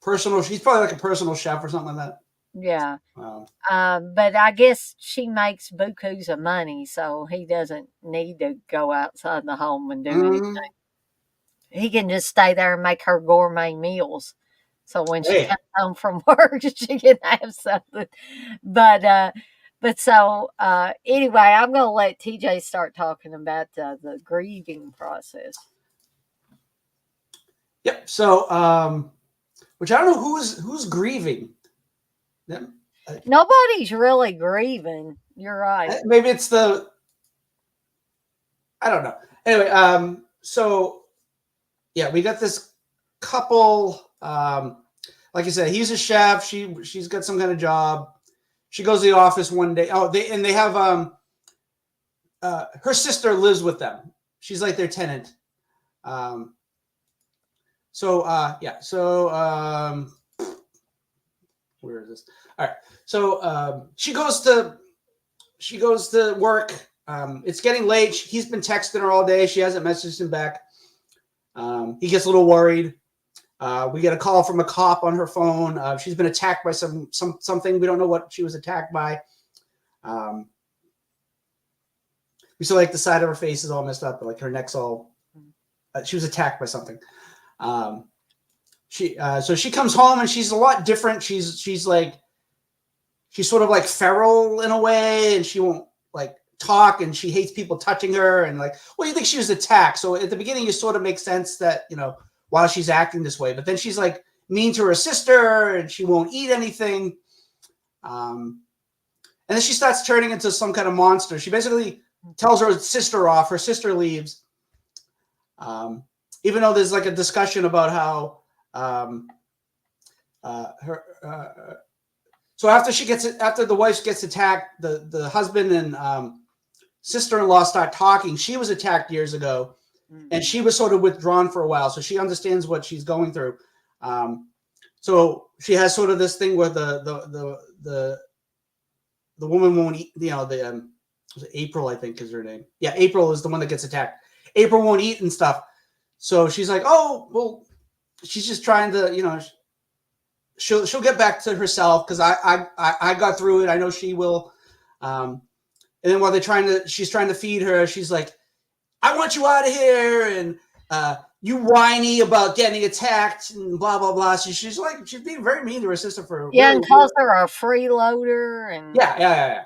Speaker 2: he's probably like a personal chef or something like that.
Speaker 1: Yeah. But I guess she makes bukus of money, so he doesn't need to go outside the home and do anything. He can just stay there and make her gourmet meals. So when she comes home from work, she can have something. But so anyway, I'm going to let TJ start talking about the grieving process.
Speaker 2: Yep. So, which I don't know who's grieving.
Speaker 1: Nobody's really grieving. You're right.
Speaker 2: Maybe it's I don't know. Anyway, so yeah, we got this couple. Like I said, he's a chef. She's got some kind of job. She goes to the office one day. Oh, they have her sister lives with them. She's like their tenant. Where is this? All right. So she goes to work. It's getting late. He's been texting her all day. She hasn't messaged him back. He gets a little worried. We get a call from a cop on her phone. She's been attacked by something. We don't know what she was attacked by. We see like the side of her face is all messed up, but like her neck's all. She was attacked by something. So she comes home and she's a lot different. She's sort of like feral in a way, and she won't like talk, and she hates people touching her, and like, well, you think she was attacked. So at the beginning, it sort of makes sense that why she's acting this way, but then she's like mean to her sister, and she won't eat anything. And then she starts turning into some kind of monster. She basically tells her sister off. Her sister leaves. Even though there's like a discussion about how so after the wife gets attacked, the husband and sister-in-law start talking. She was attacked years ago, and she was sort of withdrawn for a while, so she understands what she's going through. So she has sort of this thing where the woman won't eat. Was it April, I think, is her name. Yeah, April is the one that gets attacked. April won't eat and stuff. So she's like, oh, well, she's just trying to, she'll get back to herself because I got through it. I know she will. And then while she's trying to feed her, she's like, I want you out of here. And you whiny about getting attacked and blah, blah, blah. So she's being very mean to her sister for.
Speaker 1: Yeah, and calls her a freeloader. And
Speaker 2: yeah.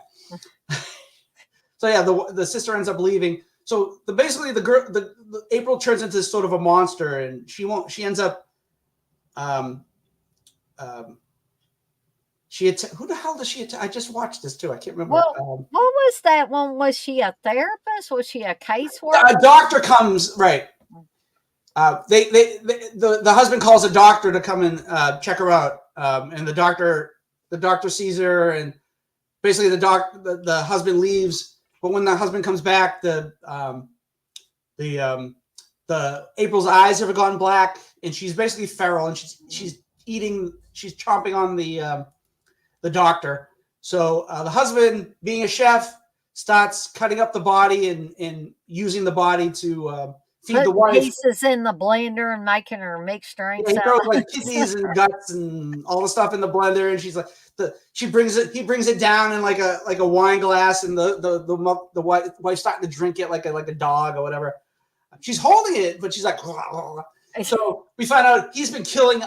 Speaker 2: So yeah, the sister ends up leaving. So basically the girl, the April turns into sort of a monster, and she ends up, who the hell does she attack? I just watched this too. I can't remember.
Speaker 1: Well, what was that one? Was she a therapist? Was she a caseworker?
Speaker 2: A doctor comes, right. The husband calls a doctor to come and check her out. And the doctor sees her, and basically the husband leaves. But when the husband comes back, the April's eyes have gone black, and she's basically feral, and chomping on the doctor. So the husband, being a chef, starts cutting up the body and using the body to feed the
Speaker 1: Putting
Speaker 2: wife.
Speaker 1: pieces in the blender and making her mixed drinks.
Speaker 2: Yeah, he throws like kidneys and guts and all the stuff in the blender, and she's like, he brings it down in like a wine glass, and the wife starting to drink it like a dog or whatever. She's holding it, but she's like, so we find out he's been killing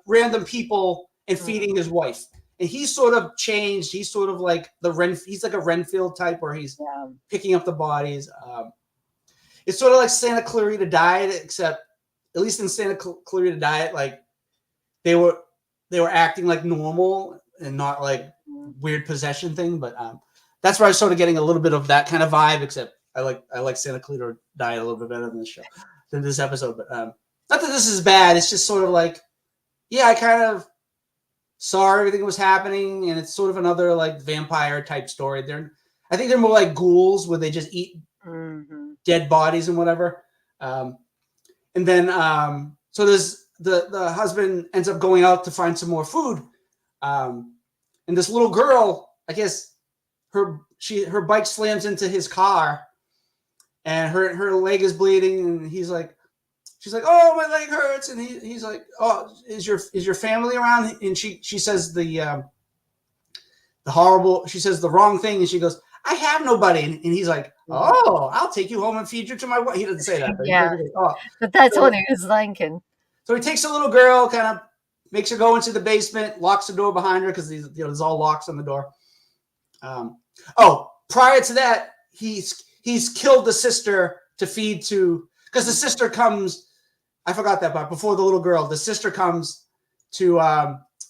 Speaker 2: random people and feeding his wife, and he's sort of changed. He's sort of like he's like a Renfield type where he's picking up the bodies. It's sort of like Santa Clarita Diet, except at least in Santa Clarita Diet, like they were acting like normal and not like weird possession thing. But that's where I started getting a little bit of that kind of vibe. Except I like Santa Clarita Diet a little bit better than this episode. But not that this is bad. It's just sort of like, yeah, I kind of saw everything that was happening, and it's sort of another like vampire type story. I think they're more like ghouls where they just eat dead bodies and whatever. And then so there's the husband ends up going out to find some more food. And this little girl, I guess her bike slams into his car, and her leg is bleeding, and she's like, oh, my leg hurts, and he's like, oh, is your family around? And she says the wrong thing, and she goes, I have nobody. And he's like, oh, I'll take you home and feed you to my wife. He doesn't say that. But
Speaker 1: but that's what he was thinking.
Speaker 2: So he takes the little girl, kind of makes her go into the basement, locks the door behind her because there's all locks on the door. Prior to that, he's killed the sister to feed to, because the sister comes. I forgot that part. Before the little girl, the sister comes to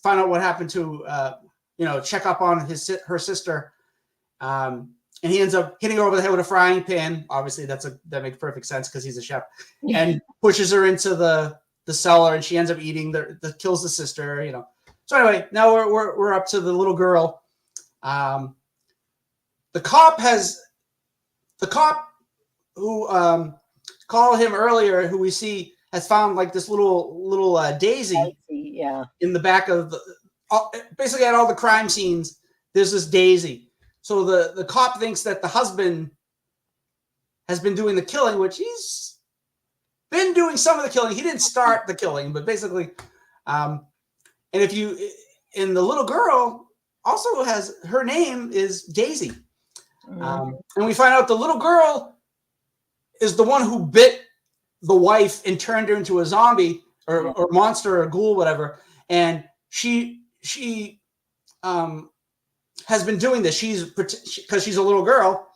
Speaker 2: find out what happened to check up on her sister. And he ends up hitting her over the head with a frying pan. Obviously, that makes perfect sense because he's a chef. And pushes her into the cellar, and she ends up eating kills the sister. So anyway, now we're up to the little girl. The cop who called him earlier, who we see has found like this little daisy in the back of basically at all the crime scenes. There's this daisy. So the cop thinks that the husband has been doing the killing, which he's been doing some of the killing. He didn't start the killing, but basically, and the little girl also her name is Daisy. And we find out the little girl is the one who bit the wife and turned her into a zombie or monster or ghoul, whatever. And she has been doing this. Because she's a little girl,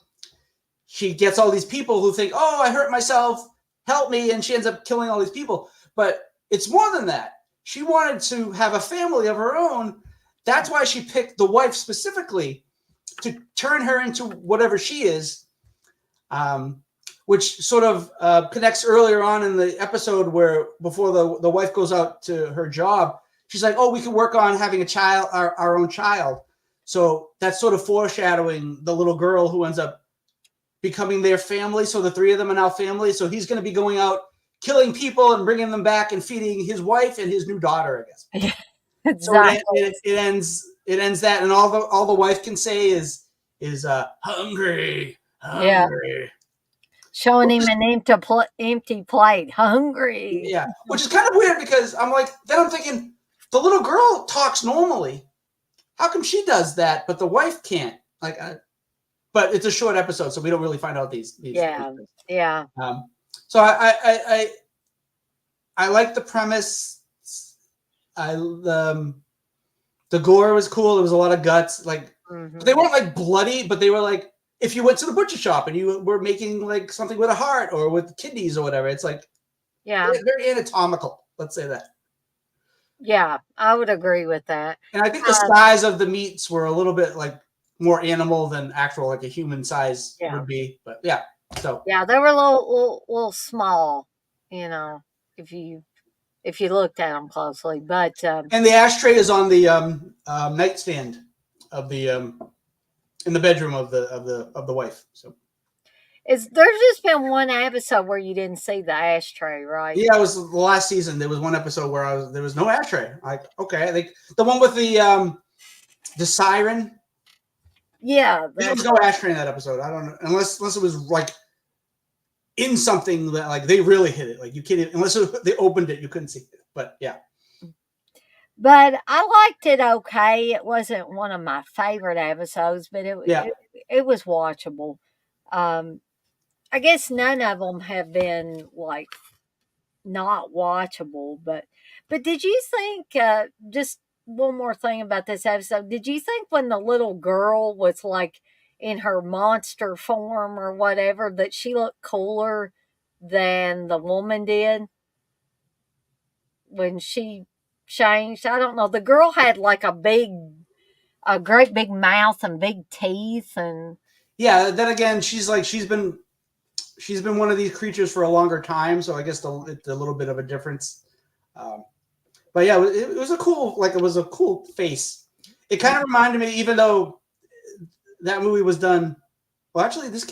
Speaker 2: she gets all these people who think, oh, I hurt myself, help me. And she ends up killing all these people. But it's more than that. She wanted to have a family of her own. That's why she picked the wife specifically to turn her into whatever she is, which sort of connects earlier on in the episode where before the wife goes out to her job, she's like, oh, we can work on having a child, our own child. So that's sort of foreshadowing the little girl who ends up becoming their family. So the three of them are now family. So he's going to be going out, killing people and bringing them back and feeding his wife and his new daughter, I guess.
Speaker 1: Yeah, exactly.
Speaker 2: So it ends that, and all the wife can say is hungry.
Speaker 1: Yeah. Showing him an empty plate, hungry.
Speaker 2: Yeah, which is kind of weird because I'm thinking the little girl talks normally. How come she does that, but the wife can't? But it's a short episode, so we don't really find out these.
Speaker 1: Yeah.
Speaker 2: So I like the premise. The gore was cool. There was a lot of guts. They weren't like bloody, but they were like if you went to the butcher shop and you were making like something with a heart or with kidneys or whatever. It's like very anatomical. Let's say that.
Speaker 1: Yeah, I would agree with that.
Speaker 2: And I think the size of the meats were a little bit like more animal than actual, like a human size would be. But yeah, so
Speaker 1: they were a little small, if you looked at them closely. But
Speaker 2: and the ashtray is on the nightstand of the in the bedroom of the wife. So
Speaker 1: Is there's just been one episode where you didn't see the ashtray, right?
Speaker 2: Yeah, it was the last season. There was one episode where there was no ashtray. Like, okay, like the one with the siren.
Speaker 1: Yeah,
Speaker 2: There was
Speaker 1: that's
Speaker 2: no ashtray in that episode. I don't know unless it was like in something that like they really hit it. Like you can't they opened it, you couldn't see it. But yeah,
Speaker 1: but I liked it okay. It wasn't one of my favorite episodes, but
Speaker 2: yeah.
Speaker 1: it was watchable. Um, I guess none of them have been like not watchable, but did you think just one more thing about this episode? Did you think when the little girl was like in her monster form or whatever that she looked cooler than the woman did when she changed? I don't know. The girl had like a great big mouth and big teeth and
Speaker 2: Yeah, then again, she's been one of these creatures for a longer time, so I guess it's a little bit of a difference. Um, but yeah, it was a cool it was a cool face. It kind of reminded me, even though that movie was done. Well, actually, this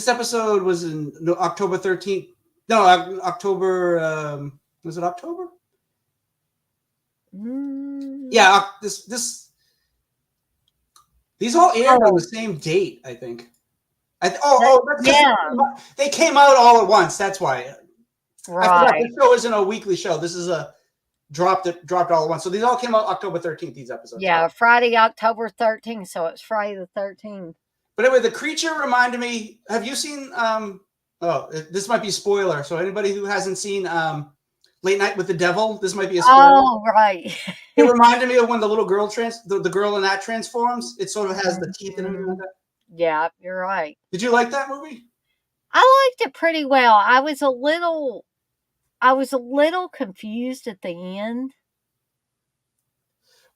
Speaker 2: episode was in October 13th. No, October. Was it October? Yeah, these all aired on the
Speaker 1: oh
Speaker 2: same date, I think. That's because
Speaker 1: yeah,
Speaker 2: they came out all at once. That's why. I forgot
Speaker 1: right.
Speaker 2: this show isn't a weekly show. This is a dropped all at once. So these all came out October 13th. These episodes.
Speaker 1: Yeah, Friday, October 13th, so it's Friday the 13th.
Speaker 2: But anyway, the creature reminded me. Have you seen? This might be a spoiler. So anybody who hasn't seen Late Night with the Devil, this might be a spoiler.
Speaker 1: Oh, right.
Speaker 2: It reminded me of when the little girl the girl in that transforms. It sort of has the teeth and everything like that.
Speaker 1: Yeah, you're right.
Speaker 2: Did you like that movie?
Speaker 1: I liked it pretty well. I was a little confused at the end.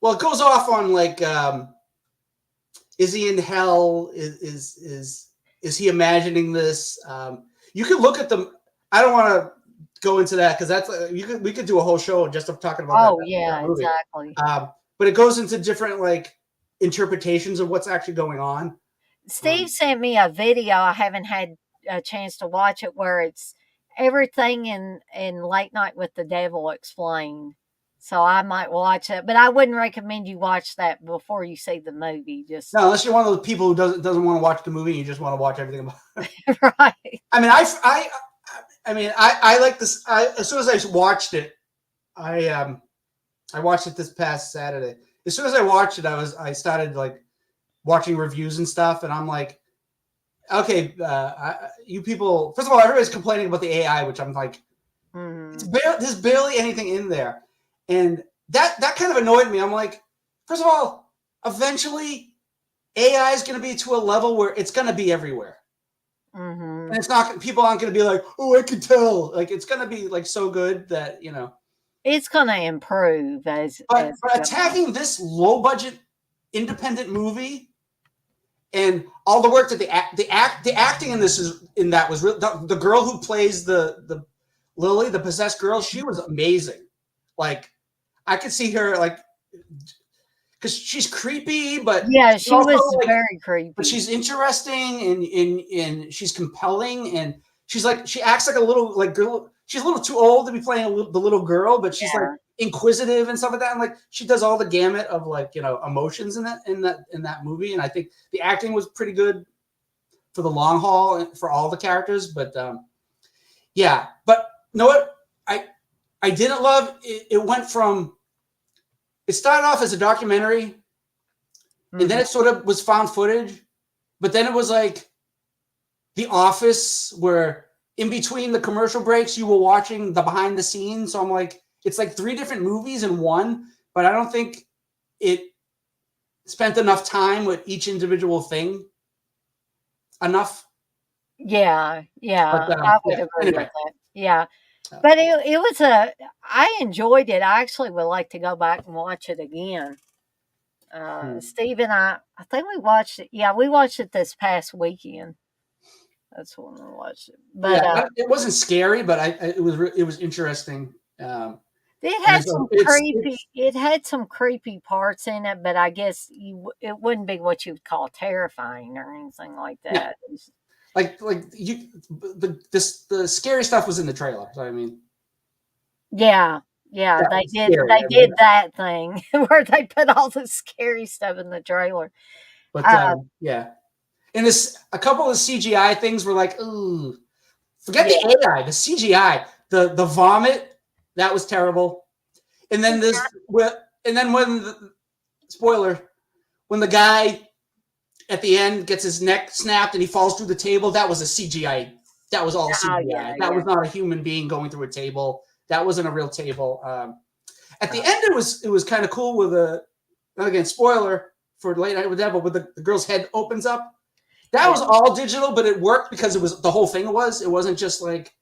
Speaker 2: Well, it goes off on like, is he in hell? Is he imagining this? You could look at them. I don't want to go into that because that's we could do a whole show just of talking about
Speaker 1: Oh,
Speaker 2: that movie.
Speaker 1: exactly.
Speaker 2: But it goes into different like interpretations of what's actually going on.
Speaker 1: Steve sent me a video. I haven't had a chance to watch it where it's everything in Late Night with the Devil explained. So I might watch it, but I wouldn't recommend you watch that before you see the movie. Just
Speaker 2: No, unless you're one of those people who doesn't want to watch the movie, and you just want to watch everything about it.
Speaker 1: right.
Speaker 2: I mean, I like this. As soon as I watched it, I watched it this past Saturday. As soon as I watched it, I started like watching reviews and stuff, and I'm like, okay, you people. First of all, everybody's complaining about the AI, which I'm like, there's barely anything in there, and that kind of annoyed me. I'm like, first of all, eventually, AI is going to be to a level where it's going to be everywhere. And it's not, people aren't going to be like, oh, I can tell. Like, it's going to be like so good that,
Speaker 1: it's going to improve
Speaker 2: but attacking this low budget independent movie and all the work that the acting in this was real. The girl who plays the Lily, the possessed girl, she was amazing. Like, I could see her like, because she's creepy, but
Speaker 1: yeah, she was
Speaker 2: like,
Speaker 1: very creepy.
Speaker 2: But she's interesting and she's compelling, and she's like, she acts like a little like girl. She's a little too old to be playing the little girl, but she's like inquisitive and stuff like that. And like she does all the gamut of like emotions in that movie. And I think the acting was pretty good for the long haul and for all the characters. But yeah, but you know what I didn't love it. It went from, it started off as a documentary, and then it sort of was found footage, but then it was like The Office, where in between the commercial breaks, you were watching the behind the scenes. So I'm like, it's like 3 different movies in one, but I don't think it spent enough time with each individual thing enough.
Speaker 1: Yeah,
Speaker 2: But,
Speaker 1: I would agree with that. Yeah. But it was I enjoyed it. I actually would like to go back and watch it again. Steve and I think we watched it. Yeah, we watched it this past weekend. That's when we watched it. But
Speaker 2: it wasn't scary, but it was interesting.
Speaker 1: the It
Speaker 2: And
Speaker 1: had
Speaker 2: so
Speaker 1: some creepy. It had some creepy parts in it, but I guess it wouldn't be what you would call terrifying or anything like
Speaker 2: no,
Speaker 1: that.
Speaker 2: like you, the scary stuff was in the trailer. So I mean,
Speaker 1: Yeah, yeah,
Speaker 2: that
Speaker 1: they
Speaker 2: was
Speaker 1: did.
Speaker 2: scary.
Speaker 1: They
Speaker 2: I mean,
Speaker 1: did that thing where they put all the scary stuff in the trailer.
Speaker 2: but
Speaker 1: Uh,
Speaker 2: yeah, and this a couple of CGI things were like, ooh, forget
Speaker 1: yeah,
Speaker 2: the AI, the CGI, the vomit that was terrible. And then when spoiler, when the guy at the end gets his neck snapped and he falls through the table, that was a CGI. That was all
Speaker 1: oh yeah,
Speaker 2: CGI. That
Speaker 1: yeah,
Speaker 2: was not a human being going through a table. That wasn't a real table. At the
Speaker 1: uh,
Speaker 2: end, it was kind of cool with again, spoiler for Late Night with the Devil, with the girl's head opens up. That
Speaker 1: yeah.
Speaker 2: was all digital, but it worked because it was the whole thing was. It wasn't just like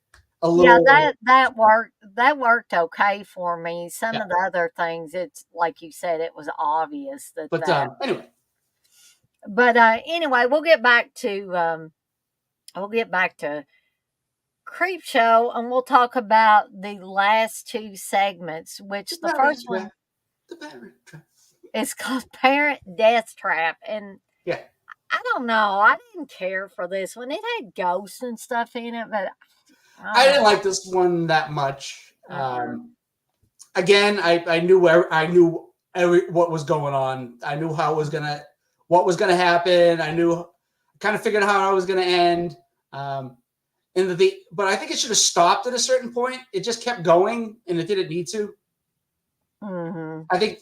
Speaker 2: a
Speaker 1: Yeah,
Speaker 2: little.
Speaker 1: that worked. That worked okay for me. Some
Speaker 2: Yeah.
Speaker 1: of the other things, it's like you said, it was obvious
Speaker 2: But
Speaker 1: that.
Speaker 2: anyway,
Speaker 1: But anyway, we'll get back to Creep Show, and we'll talk about the last two segments.
Speaker 2: the
Speaker 1: Which the
Speaker 2: parent
Speaker 1: first
Speaker 2: trap.
Speaker 1: one
Speaker 2: The parent trap.
Speaker 1: is called Parent Death Trap, and
Speaker 2: Yeah.
Speaker 1: I don't know. I didn't care for this one. It had ghosts and stuff in it, but I
Speaker 2: I
Speaker 1: don't
Speaker 2: didn't like this one that much.
Speaker 1: know. Uh-uh.
Speaker 2: Again, I knew what was going on. I knew what was gonna happen. Kind of figured how I was gonna end. But I think it should have stopped at a certain point. It just kept going, and it didn't need to.
Speaker 1: Mm-hmm.
Speaker 2: I think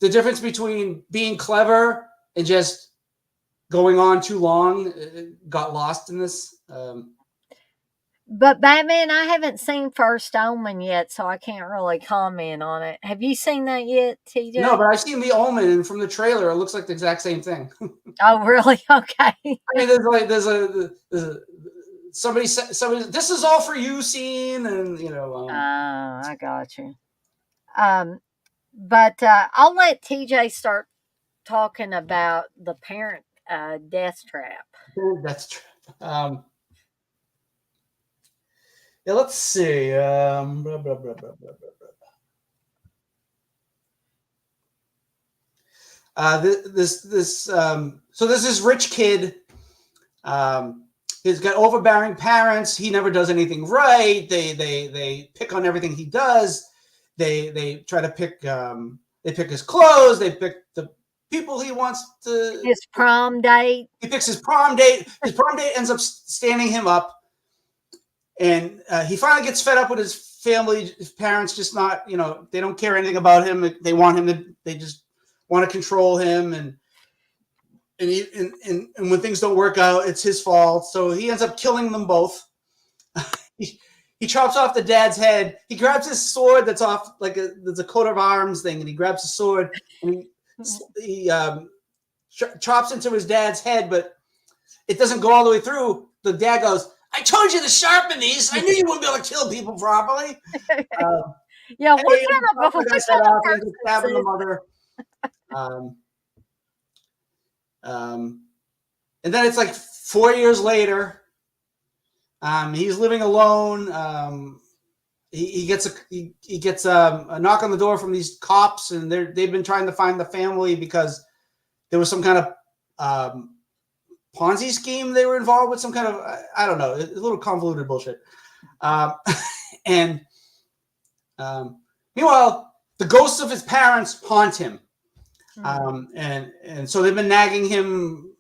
Speaker 2: the difference between being clever and just going on too long got lost in this.
Speaker 1: But Batman, I haven't seen First Omen yet, so I can't really comment on it. Have you seen that yet,
Speaker 2: No,
Speaker 1: TJ?
Speaker 2: but I've seen The Omen, and from the trailer, it looks like the exact same thing.
Speaker 1: Oh, really? Okay.
Speaker 2: I mean, there's a somebody this is all for you scene, and
Speaker 1: I got you. Um, but I'll let TJ start talking about the parent death trap.
Speaker 2: that's true. Yeah, let's see. Blah, blah, blah, blah, blah, blah. So there's this rich kid. He's got overbearing parents. He never does anything right. They pick on everything he does. They try to pick. They pick his clothes. They pick the people he wants to.
Speaker 1: His prom date.
Speaker 2: He picks his prom date. His prom date ends up standing him up, and he finally gets fed up with his family. His parents just not, they don't care anything about him. They want him to. They just want to control him, and when things don't work out, it's his fault. So he ends up killing them both. he chops off the dad's head. He grabs his sword that's off, there's a coat of arms thing, and he grabs the sword and he chops into his dad's head, but it doesn't go all the way through. The dad goes, "I told you to sharpen these. I knew you wouldn't be able to kill people properly."
Speaker 1: Yeah, what
Speaker 2: Hey,
Speaker 1: kind of
Speaker 2: the guy set off, he ends up stabbing the mother. And then it's like 4 years later. He's living alone. He gets a knock on the door from these cops, and they've been trying to find the family because there was some kind of Ponzi scheme they were involved with. Some kind of, I don't know, a little convoluted bullshit. And meanwhile, the ghosts of his parents haunt him. And so they've been nagging him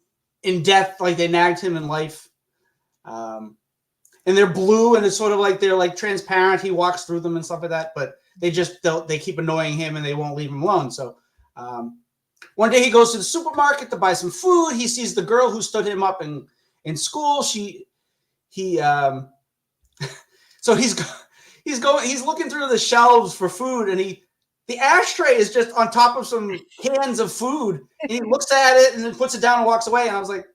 Speaker 2: in death like they nagged him in life. And they're blue, and it's sort of like they're like transparent. He walks through them and stuff like that, but they keep annoying him, and they won't leave him alone. So one day he goes to the supermarket to buy some food. He sees the girl who stood him up in school. So he's looking through the shelves for food, and the ashtray is just on top of some cans of food. And he looks at it and then puts it down and walks away. And I was like,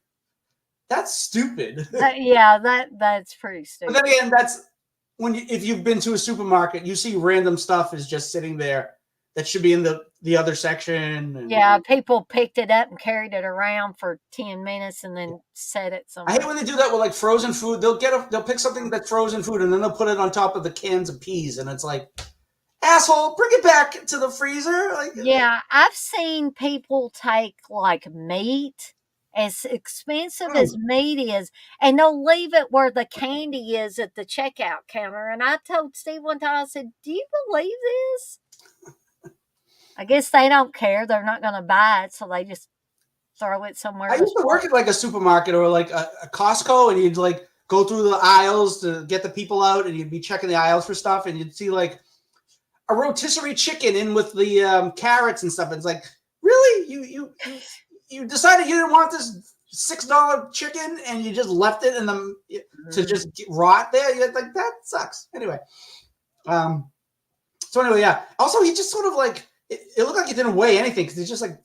Speaker 2: that's stupid.
Speaker 1: That's pretty stupid.
Speaker 2: But then again, that's if you've been to a supermarket, you see random stuff is just sitting there that should be in the other section.
Speaker 1: Yeah, people picked it up and carried it around for 10 minutes and then set it somewhere.
Speaker 2: I hate when they do that with like frozen food. They'll pick something that's frozen food and then they'll put it on top of the cans of peas, and it's like, asshole, bring it back to the freezer. Like,
Speaker 1: Yeah, I've seen people take like meat, as expensive as meat is, and they'll leave it where the candy is at the checkout counter. And I told Steve one time, I said, "Do you believe this?" I guess they don't care. They're not going to buy it, so they just throw it somewhere.
Speaker 2: I used to work at like a supermarket or like a Costco, and you'd like go through the aisles to get the people out, and you'd be checking the aisles for stuff, and you'd see like a rotisserie chicken in with the carrots and stuff. And it's like, really, you decided you didn't want this $6 chicken, and you just left it in the to just rot there. You're like, that sucks. Anyway, so anyway, yeah. Also, he just sort of like it looked like he didn't weigh anything because he just like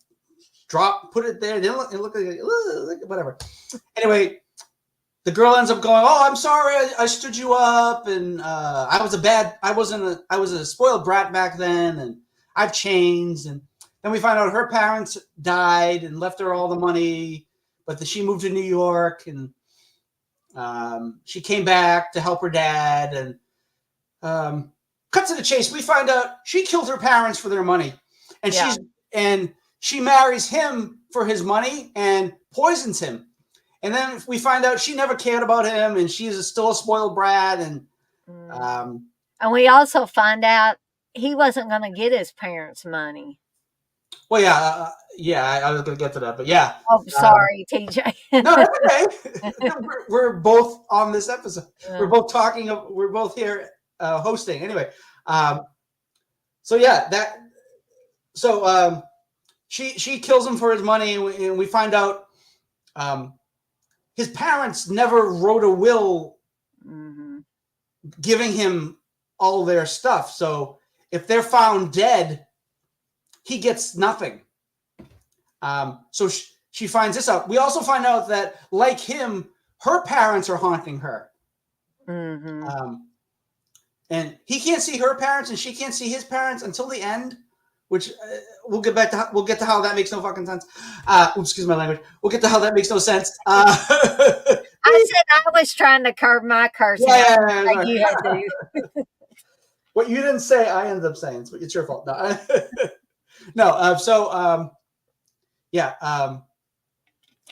Speaker 2: put it there. It looked like whatever. Anyway, the girl ends up going, "Oh, I'm sorry, I stood you up, and I was a spoiled brat back then, and I've changed." And then we find out her parents died and left her all the money, but she moved to New York, and she came back to help her dad. And cut to the chase, we find out she killed her parents for their money, and she marries him for his money and poisons him. And then we find out she never cared about him, and she's still a spoiled brat. And
Speaker 1: we also find out he wasn't going to get his parents' money.
Speaker 2: Well, I was going to get to that, but yeah.
Speaker 1: Oh, sorry, TJ.
Speaker 2: No, that's okay. We're both on this episode. Yeah. We're both talking. We're both here hosting. Anyway, so yeah, she kills him for his money, and we find out his parents never wrote a will giving him all their stuff. So if they're found dead, he gets nothing. So she finds this out. We also find out that, like him, her parents are haunting her. And he can't see her parents, and she can't see his parents until the end, which we'll get to how that makes no fucking sense. Excuse my language. We'll get to how that makes no sense.
Speaker 1: I said I was trying to curb my cursing.
Speaker 2: Yeah,
Speaker 1: you had to.
Speaker 2: What you didn't say, I ended up saying. It's your fault. No,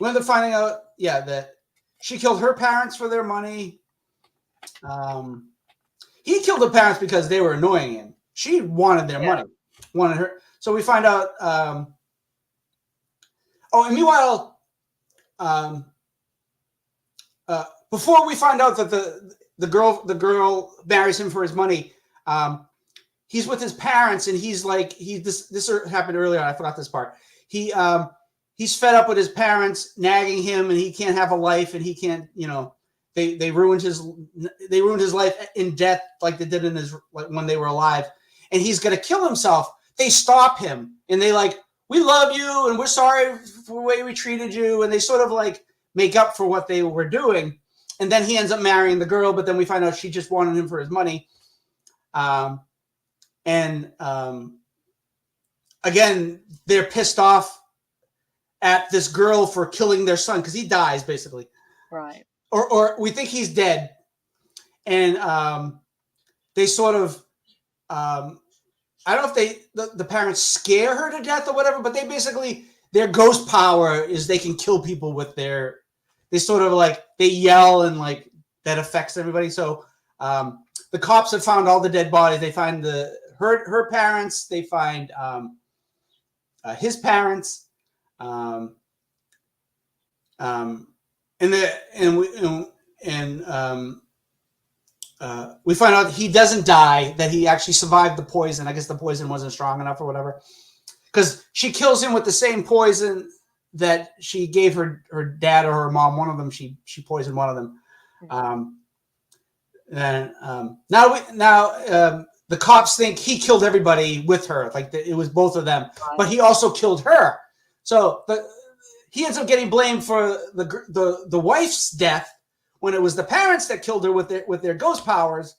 Speaker 2: we ended up finding out, that she killed her parents for their money. He killed her parents because they were annoying him. She wanted their money, wanted her. So we find out. And meanwhile, before we find out that the girl marries him for his money, he's with his parents, and he's like, this happened earlier. I forgot this part. He's fed up with his parents nagging him, and he can't have a life, and he can't, they ruined his life in death, like they did when they were alive, and he's gonna kill himself. They stop him, and they like, "We love you, and we're sorry for the way we treated you," and they sort of like make up for what they were doing. And then he ends up marrying the girl, but then we find out she just wanted him for his money. Again, they're pissed off at this girl for killing their son because he dies, basically.
Speaker 1: Right.
Speaker 2: Or we think he's dead. And they sort of, I don't know if the parents scare her to death or whatever, but they basically, their ghost power is they can kill people with they sort of like, they yell, and like that affects everybody. So the cops have found all the dead bodies. They find her parents. They find his parents. We find out he doesn't die, that he actually survived the poison. I guess the poison wasn't strong enough or whatever, because she kills him with the same poison that she gave her dad or her mom. One of them, she poisoned one of them. Now the cops think he killed everybody with her, like it was both of them, but he also killed her. So he ends up getting blamed for the wife's death when it was the parents that killed her with their ghost powers.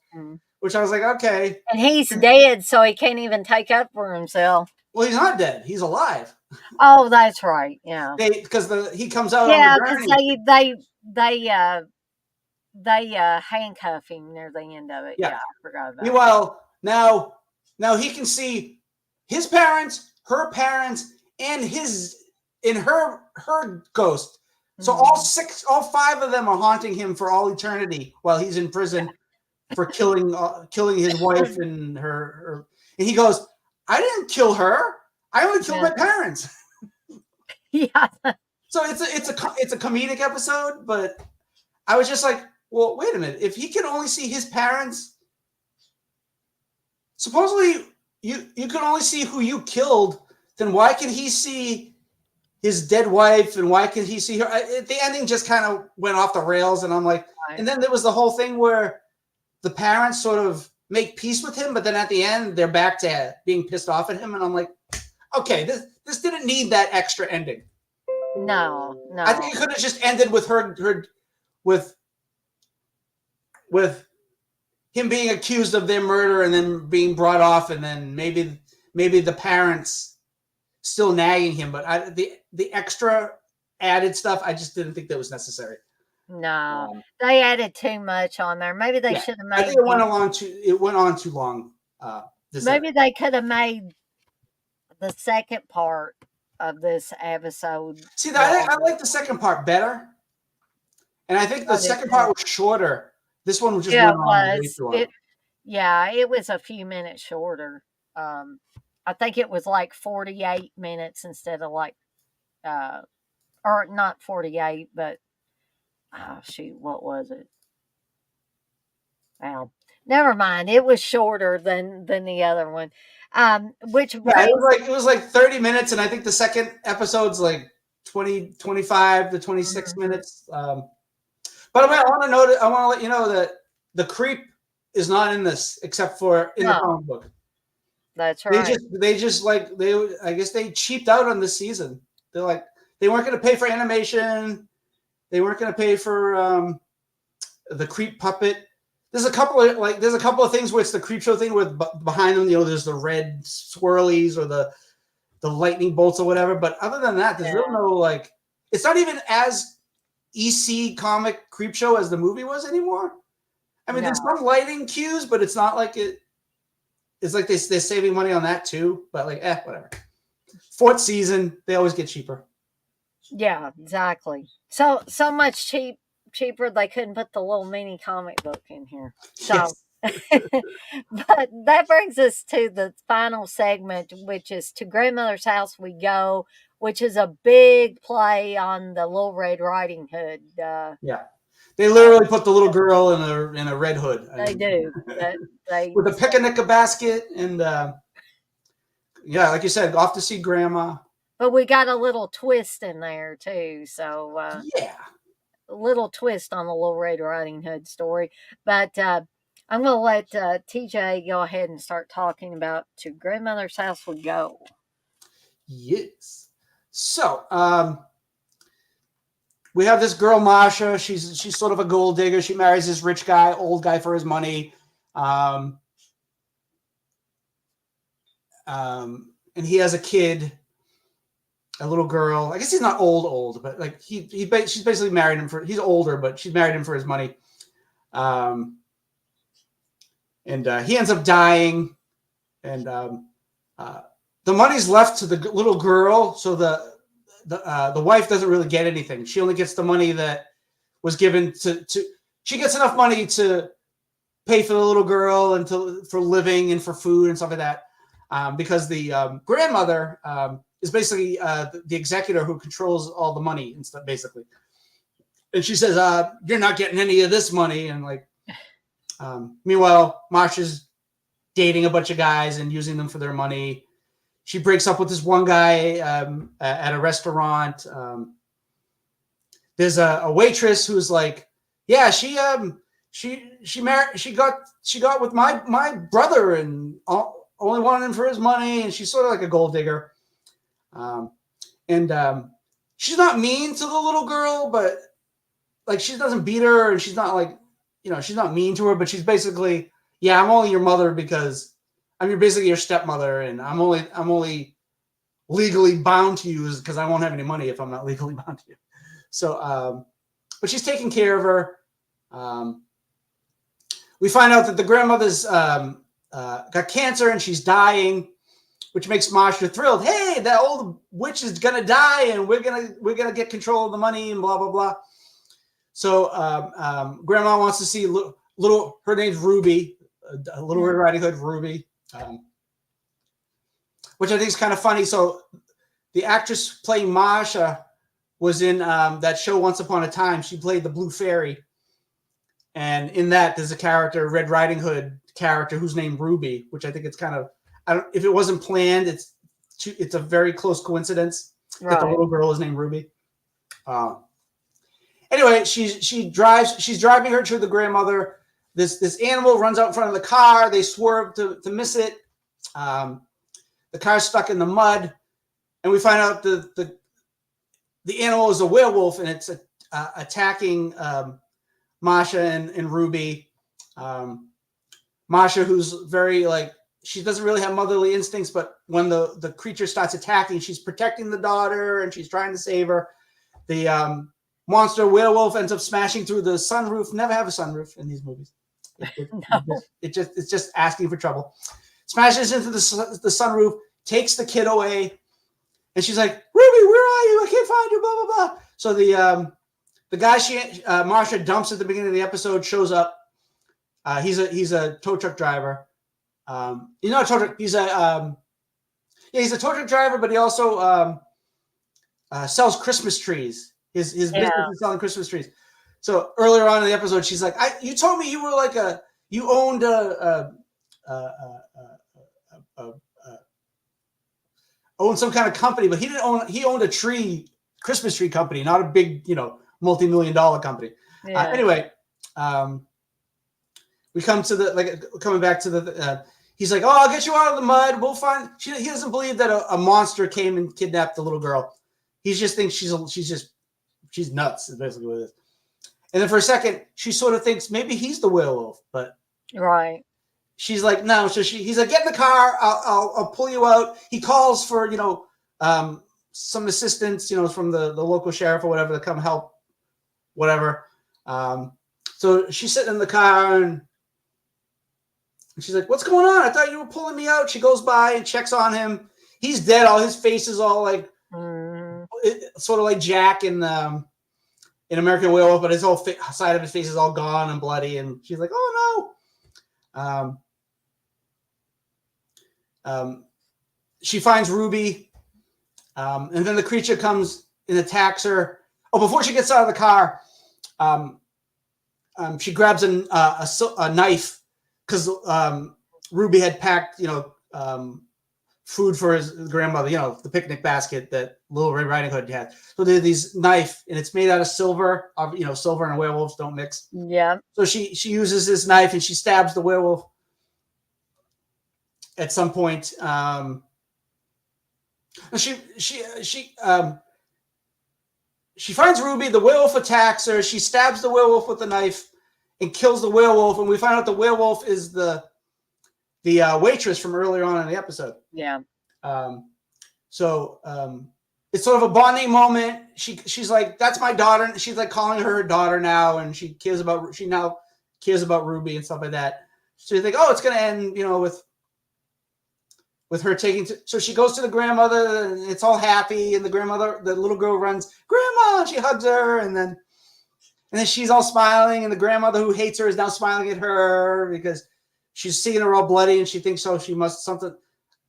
Speaker 2: Which I was like, okay.
Speaker 1: And he's dead, so he can't even take up for himself.
Speaker 2: Well, he's not dead; he's alive.
Speaker 1: Oh, that's right. Yeah.
Speaker 2: Because he comes out.
Speaker 1: Yeah, because they handcuff him near the end of it. Yeah, I forgot about.
Speaker 2: Meanwhile, now Now he can see his parents, her parents, and her ghost. So all five of them are haunting him for all eternity while he's in prison for killing his wife and her. And he goes, "I didn't kill her. I only killed my parents."
Speaker 1: Yeah.
Speaker 2: So it's a comedic episode, but I was just like, well, wait a minute. If he can only see his parents, supposedly you can only see who you killed, then why can he see his dead wife, and why can he see her? The ending just kind of went off the rails, and I'm like, right. And then there was the whole thing where the parents sort of make peace with him, but then at the end they're back to being pissed off at him, and I'm like, okay, this didn't need that extra ending.
Speaker 1: No.
Speaker 2: I think it could have just ended with her with him being accused of their murder and then being brought off, and then maybe the parents still nagging him, but the extra added stuff, I just didn't think that was necessary.
Speaker 1: No, they added too much on there. Maybe they should have made.
Speaker 2: I think it went on too long.
Speaker 1: Maybe they could have made the second part of this episode.
Speaker 2: See, I like the second part better, and I think the second part was shorter. This one was just went on way too long.
Speaker 1: It was a few minutes shorter. I think it was like 48 minutes instead of like, or not 48, but oh shoot, what was it? Well, never mind. It was shorter than the other one. Which
Speaker 2: it was like 30 minutes, and I think the second episode's like 25 to 26 minutes. But I want to let you know that the creep is not in this, except for in the comic book.
Speaker 1: That's right.
Speaker 2: I guess they cheaped out on this season. They're like, they weren't going to pay for animation. They weren't going to pay for the creep puppet. There's a couple of things where it's the creep show thing with behind them, there's the red swirlies or the lightning bolts or whatever. But other than that, there's really no it's not even as EC comic creep show as the movie was anymore. I mean, there's some lighting cues, but it's not like it. It's like they're saving money on that too. But whatever. Fourth season, they always get cheaper.
Speaker 1: Yeah, exactly. So much cheaper they couldn't put the little mini comic book in here. So, yes. But that brings us to the final segment, which is To Grandmother's House We Go, which is a big play on the Little Red Riding Hood.
Speaker 2: They literally put the little girl in a red hood.
Speaker 1: They do.
Speaker 2: With a picnic basket and like you said, off to see Grandma.
Speaker 1: But we got a little twist in there too. So a little twist on the Little Red Riding Hood story. But I'm going to let TJ go ahead and start talking about To Grandmother's House We Go.
Speaker 2: Yes. So we have this girl, Masha. She's sort of a gold digger. She marries this rich guy, old guy for his money. And he has a kid, a little girl. I guess he's not old, but she's basically married him he's older, but she's married him for his money. And he ends up dying, and the money's left to the little girl. So the wife doesn't really get anything. She only gets the money that was given to she gets enough money to pay for the little girl and for living and for food and stuff like that. Because the grandmother is basically the executor who controls all the money and stuff, basically. And she says, "You're not getting any of this money." And meanwhile, Masha's dating a bunch of guys and using them for their money. She breaks up with this one guy at a restaurant. There's a waitress who's like, "Yeah, she got with my brother and only wanted him for his money," and she's sort of like a gold digger. She's not mean to the little girl, but she doesn't beat her, and she's not she's not mean to her, but she's basically, I'm only your mother because you're basically your stepmother, and I'm only legally bound to you because I won't have any money if I'm not legally bound to you. So, but she's taking care of her. We find out that the grandmother's got cancer and she's dying, which makes Masha thrilled. Hey, that old witch is gonna die, and we're gonna get control of the money and blah blah blah. So Grandma wants to see little. Her name's Ruby, Little Red Riding Hood Ruby, which I think is kind of funny. So the actress playing Masha was in that show Once Upon a Time. She played the Blue Fairy, and in that there's a character, Red Riding Hood character, who's named Ruby, which I think it's kind of. If it wasn't planned, it's a very close coincidence that the little girl is named Ruby. Anyway, she's driving her to the grandmother. This animal runs out in front of the car. They swerve to miss it. The car's stuck in the mud, and we find out the animal is a werewolf, and it's attacking Masha and Ruby. Masha, who's very she doesn't really have motherly instincts, but when the creature starts attacking, she's protecting the daughter and she's trying to save her. The monster werewolf ends up smashing through the sunroof. Never have a sunroof in these movies. It's just asking for trouble. Smashes into the sunroof, takes the kid away, and she's like, Ruby, where are you? I can't find you, blah, blah, blah. So the guy Masha dumps at the beginning of the episode shows up. He's a tow truck driver. He's not a tow truck. He's a tow truck driver, but he also sells Christmas trees. His business is selling Christmas trees. So earlier on in the episode, she's like, "You told me you were you owned owned some kind of company, but he didn't own. He owned a Christmas tree company, not a big, multi-million-dollar company."
Speaker 1: Yeah.
Speaker 2: Anyway, we come to coming back to the. He's like, "Oh, I'll get you out of the mud. We'll find." He doesn't believe that a monster came and kidnapped the little girl. He just thinks she's nuts. Is basically what it is. And then for a second, she sort of thinks maybe he's the werewolf, but
Speaker 1: right.
Speaker 2: She's like, no. So he's like, get in the car. I'll pull you out. He calls for some assistance, from the local sheriff or whatever to come help, whatever. So she's sitting in the car and she's like, what's going on? I thought you were pulling me out. She goes by and checks on him. He's dead. All his face is all sort of like Jack in American Werewolf, but his whole side of his face is all gone and bloody. And she's like, oh no. She finds Ruby, and then the creature comes and attacks her. Oh, before she gets out of the car, she grabs a knife because Ruby had packed, food for his grandmother, the picnic basket that Little Red Riding Hood had. So there's these knife, and it's made out of silver. Silver and werewolves don't mix.
Speaker 1: Yeah.
Speaker 2: So she uses this knife and she stabs the werewolf at some point. She finds Ruby. The werewolf attacks her. She stabs the werewolf with the knife and kills the werewolf. And we find out the werewolf is the waitress from earlier on in the episode.
Speaker 1: Yeah.
Speaker 2: So it's sort of a bonding moment. She's like, that's my daughter. She's like calling her daughter now, and she now cares about Ruby and stuff like that. So you think, oh, it's gonna end, with her taking. So she goes to the grandmother, and it's all happy. And the little girl runs, Grandma, and she hugs her, and then she's all smiling, and the grandmother who hates her is now smiling at her because she's seeing her all bloody, and she thinks she must something.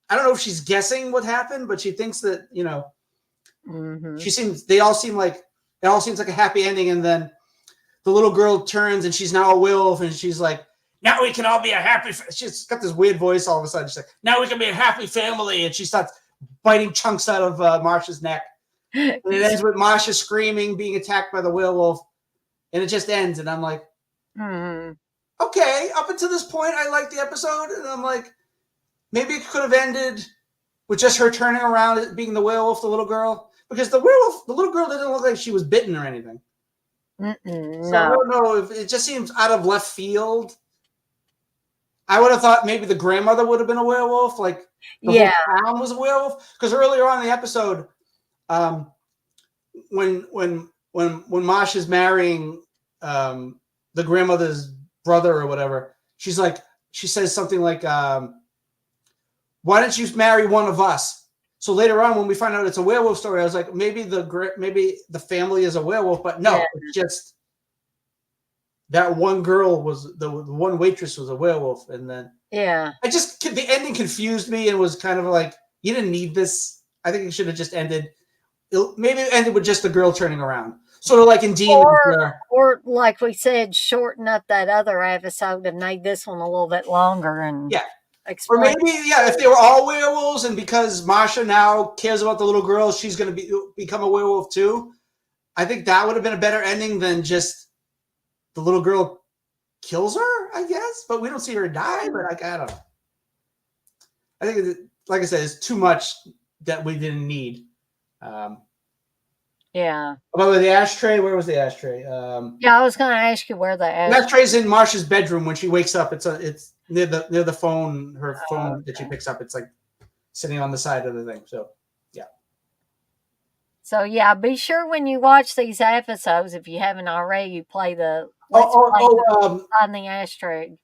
Speaker 2: I don't know if she's guessing what happened, but she thinks that It all seems like a happy ending, and then the little girl turns, and she's now a werewolf, and she's like, now we can all be a happy. She's got this weird voice all of a sudden. She's like, now we can be a happy family, and she starts biting chunks out of Marsha's neck. And it ends with Marsha screaming, being attacked by the werewolf, and it just ends. And I'm like, okay, up until this point, I liked the episode, and I'm like, maybe it could have ended with just her turning around as being the werewolf, the little girl, because the little girl didn't look like she was bitten or anything. So I don't know if it just seems out of left field. I would have thought maybe the grandmother would have been a werewolf, like the whole town was a werewolf. Because earlier on in the episode, when Masha's marrying the grandmother's brother or whatever, she's like, she says something like, "Why don't you marry one of us?" So later on, when we find out it's a werewolf story, I was like, maybe the family is a werewolf, but no, it's just that one girl was the one waitress was a werewolf, and then the ending confused me and was kind of like, you didn't need this. I think it should have just ended. Maybe it ended with just the girl turning around, sort of like in Demons.
Speaker 1: Or like we said, shorten up that other episode and made this one a little bit longer and
Speaker 2: or maybe if they were all werewolves, and because Masha now cares about the little girl, she's going to become a werewolf too. I think that would have been a better ending than just the little girl kills her, I guess, but we don't see her die. But I don't know. I think, like I said, it's too much that we didn't need. About the ashtray, where was the ashtray?
Speaker 1: I was going to ask you where the
Speaker 2: ashtray's in Marsha's bedroom. When she wakes up, it's near the phone. Her phone that she picks up. It's like sitting on the side of the thing. So
Speaker 1: be sure when you watch these episodes, if you haven't already, you play the on the ashtray.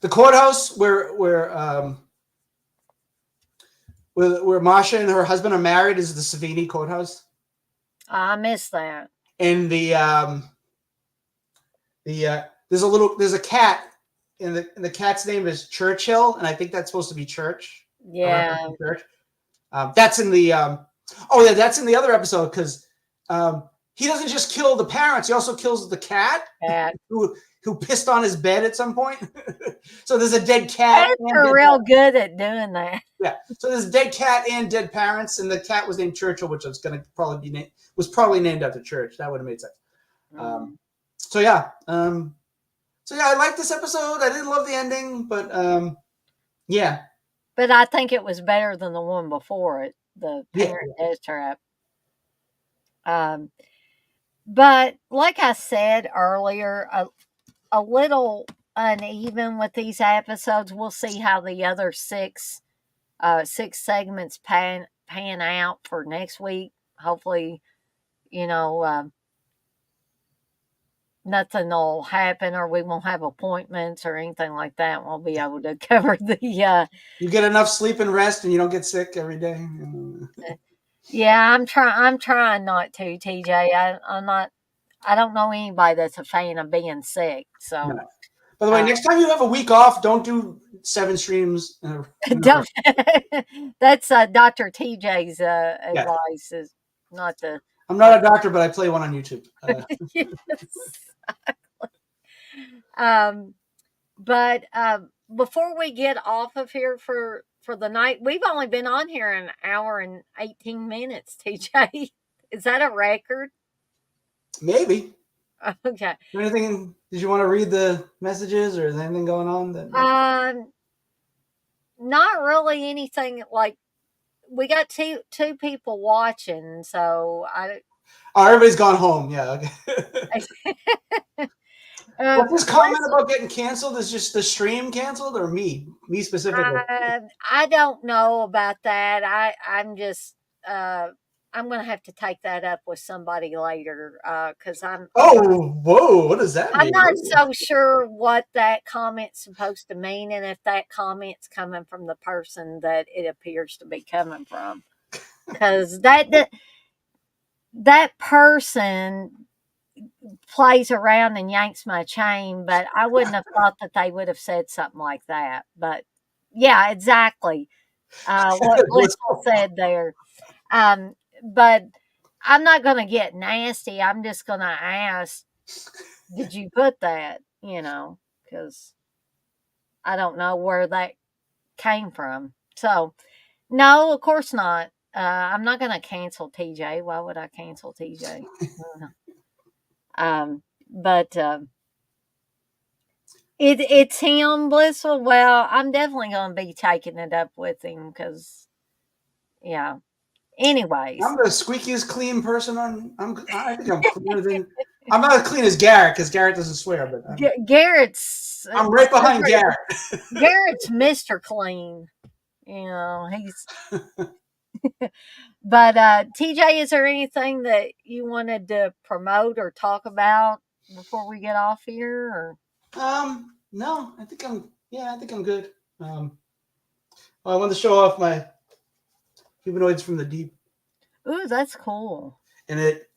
Speaker 2: The courthouse where Masha and her husband are married is the Savini courthouse.
Speaker 1: I missed that.
Speaker 2: And there's a cat, and the cat's name is Churchill, and I think that's supposed to be church.
Speaker 1: Yeah.
Speaker 2: Church. That's in the that's in the other episode, because he doesn't just kill the parents; he also kills the cat. Who pissed on his bed at some point. So there's a dead cat.
Speaker 1: They're real good at doing that.
Speaker 2: Yeah. So there's a dead cat and dead parents, and the cat was named Churchill, which was going to probably be named after church. That would have made sense. I liked this episode. I didn't love the ending, but
Speaker 1: But I think it was better than the one before it, the parent death trap. But like I said earlier, a little uneven with these episodes. We'll see how the other six segments pan out for next week. Hopefully, nothing will happen, or we won't have appointments or anything like that. We'll be able to cover the.
Speaker 2: You get enough sleep and rest, and you don't get sick every day.
Speaker 1: Yeah, I'm trying not to, TJ. I'm not. I don't know anybody that's a fan of being sick. So,
Speaker 2: no. By the way, next time you have a week off, don't do 7 streams.
Speaker 1: Don't. That's Dr. TJ's advice. Is not the.
Speaker 2: I'm not a doctor, but I play one on YouTube.
Speaker 1: But before we get off of here for the night, we've only been on here an hour and 18 minutes, TJ. Is that a record?
Speaker 2: Maybe.
Speaker 1: Okay.
Speaker 2: Anything? Did you want to read the messages, or is anything going on?
Speaker 1: Not really anything. Like, we got two people watching, so
Speaker 2: everybody's gone home. Yeah. Okay. What's this comment about getting canceled? Is just the stream canceled, or me specifically?
Speaker 1: I don't know about that. I'm just I'm gonna have to take that up with somebody later, because I'm.
Speaker 2: Whoa! What does that mean?
Speaker 1: I'm not so sure what that comment's supposed to mean, and if that comment's coming from the person that it appears to be coming from, because that person plays around and yanks my chain, but I wouldn't have thought that they would have said something like that. But yeah, exactly. What Blissful said there. But I'm not going to get nasty. I'm just going to ask, did you put that? Because I don't know where that came from. So, no, of course not. I'm not going to cancel TJ. Why would I cancel TJ? But it's him, Blissful. Well, I'm definitely going to be taking it up with him because, yeah. Anyways,
Speaker 2: I'm the squeakiest clean person I think I'm cleaner than. I'm not as clean as Garrett, because Garrett doesn't swear, but
Speaker 1: Garrett's.
Speaker 2: I'm right behind Garrett.
Speaker 1: Garrett's Mr. Clean. He's. But TJ, is there anything that you wanted to promote or talk about before we get off here? Or
Speaker 2: No, I think I'm good. I wanted to show off my humanoids from the deep,
Speaker 1: ooh, that's cool.
Speaker 2: and it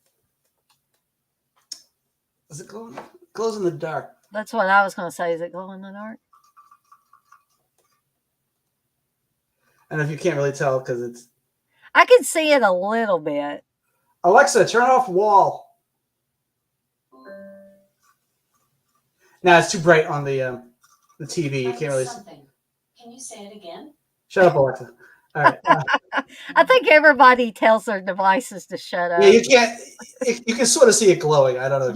Speaker 2: does it glows in the dark.
Speaker 1: That's what I was going to say. Is it glow in the dark?
Speaker 2: And if you can't really tell because it's
Speaker 1: I can see it a little bit.
Speaker 2: Alexa, turn off wall. Now it's too bright on the TV. You can't really.
Speaker 3: Can you say it again?
Speaker 2: Shut up, Alexa. All right.
Speaker 1: I think everybody tells their devices to shut up.
Speaker 2: Yeah, you can't. You can sort of see it glowing. I don't know. If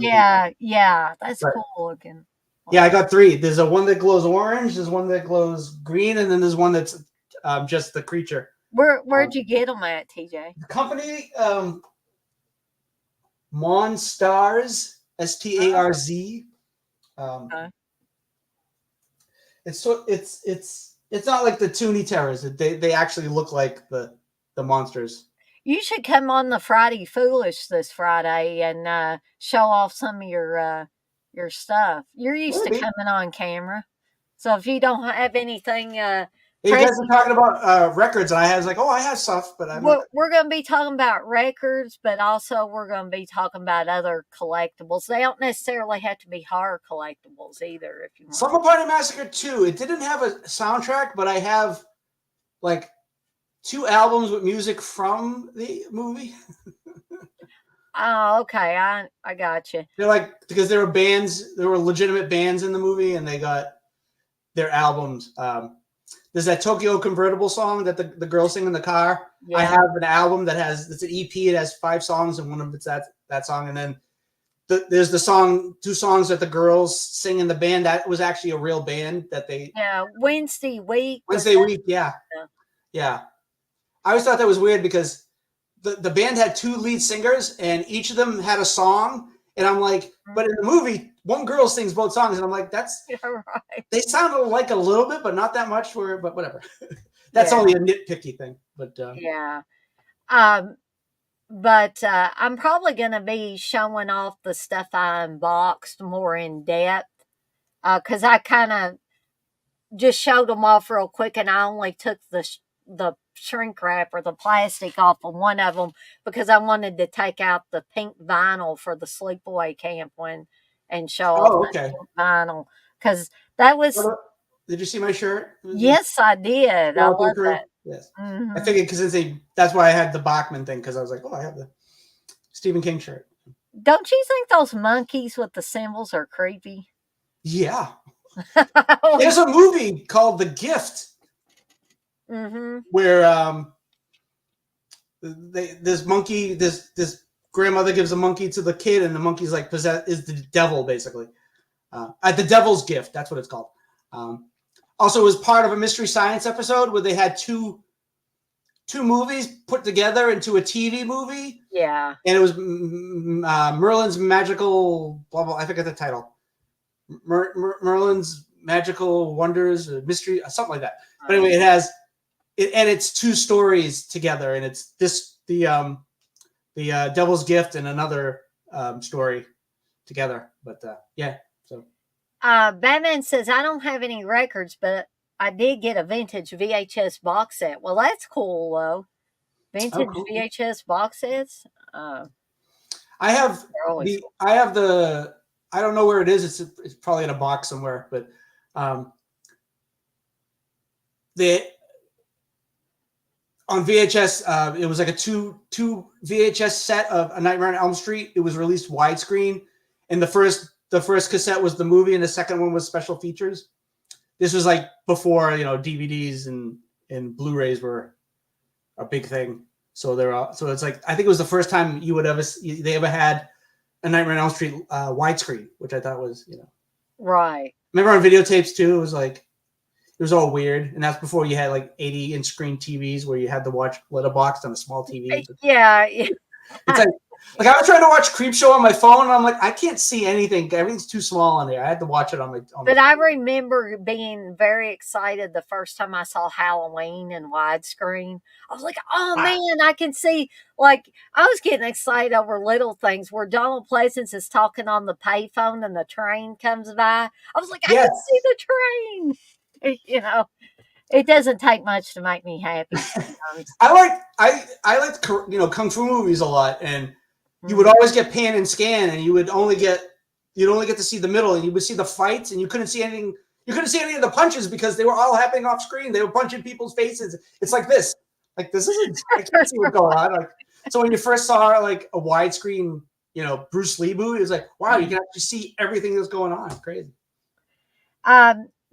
Speaker 1: Yeah, that's
Speaker 2: Right.
Speaker 1: cool looking.
Speaker 2: Yeah, I got 3. There's a one that glows orange. There's one that glows green, and then there's one that's just the creature.
Speaker 1: Where'd you get them at, TJ?
Speaker 2: The company, Monstars, STARZ.
Speaker 1: Okay.
Speaker 2: It's not like the Toonie Terrors. They actually look like the monsters.
Speaker 1: You should come on the Friday Foolish this Friday and show off some of your stuff. You're used
Speaker 2: Maybe.
Speaker 1: to coming on camera, so if you don't have anything,
Speaker 2: You guys are talking about records, and I was like, I have stuff, but I'm not.
Speaker 1: we're going to be talking about records, but also we're going to be talking about other collectibles. They don't necessarily have to be horror collectibles either. If you want.
Speaker 2: Summer Party Massacre 2. It didn't have a soundtrack, but I have like 2 albums with music from the movie.
Speaker 1: Oh, okay. I got you.
Speaker 2: They're like, because there were legitimate bands in the movie, and they got their albums. There's that Tokyo Convertible song that the girls sing in the car.
Speaker 1: Yeah.
Speaker 2: I have an album it's an EP. It has 5 songs, and one of it's that song. And then there's the song, 2 songs that the girls sing in the band. That was actually a real band that they.
Speaker 1: Yeah, Wednesday week.
Speaker 2: Yeah. I always thought that was weird because the band had 2 lead singers, and each of them had a song. And I'm like, but in the movie, one girl sings both songs, and I'm like, that's
Speaker 1: right.
Speaker 2: They sound like a little bit, but not that much. But whatever. That's only a nitpicky thing. But
Speaker 1: yeah. But I'm probably going to be showing off the stuff I unboxed more in depth because I kind of just showed them off real quick, and I only took the shrink wrap or the plastic off of one of them because I wanted to take out the pink vinyl for the sleepaway camp one and show off the pink vinyl because that was.
Speaker 2: Did you see my shirt?
Speaker 1: Yes, I did. I love that.
Speaker 2: Yes, I figured because that's why I had the Bachman thing because I was like, I have the Stephen King shirt.
Speaker 1: Don't you think those monkeys with the symbols are creepy?
Speaker 2: Yeah. There's a movie called The Gift where this monkey, this grandmother gives a monkey to the kid, and the monkey's like is the devil basically. The Devil's Gift, that's what it's called. Also, it was part of a Mystery Science episode where they had two movies put together into a TV movie.
Speaker 1: Yeah.
Speaker 2: And it was Merlin's Magical, blah, blah, I forget the title. Merlin's Magical Wonders, Mystery, something like that. But anyway, it's 2 stories together, and it's the Devil's Gift and another story together. But yeah, so.
Speaker 1: Batman says, I don't have any records, but I did get a vintage VHS box set. Well, that's cool, though. Vintage VHS box sets?
Speaker 2: I have I don't know where it is. It's probably in a box somewhere, but on VHS, it was like a two VHS set of A Nightmare on Elm Street. It was released widescreen, and the first cassette was the movie, and the second one was special features. This was like before DVDs and Blu-rays were a big thing. So it's like I think it was the first time they ever had A Nightmare on Elm Street widescreen, which I thought was
Speaker 1: right.
Speaker 2: Remember on videotapes too? It was all weird, and that's before you had like 80-inch screen TVs where you had to watch letterboxed on a small TV.
Speaker 1: Yeah.
Speaker 2: It's like Like I was trying to watch Creepshow on my phone, and I'm like, I can't see anything. Everything's too small on there. I had to watch it on my.
Speaker 1: But I remember being very excited the first time I saw Halloween in widescreen. I was like, oh
Speaker 2: Wow.
Speaker 1: man, I can see. Like, I was getting excited over little things where Donald Pleasance is talking on the payphone and the train comes by. I was like, I
Speaker 2: Yes.
Speaker 1: can see the train. It doesn't take much to make me happy.
Speaker 2: I like kung fu movies a lot, and you would always get pan and scan, and you'd only get to see the middle, and you would see the fights, and you couldn't see anything. You couldn't see any of the punches because they were all happening off screen. They were punching people's faces. It's like this. Like this isn't. I can't see what's going on. Like so, when you first saw like a widescreen, Bruce Lee movie, it was like, wow, you can actually see everything that's going on. Crazy.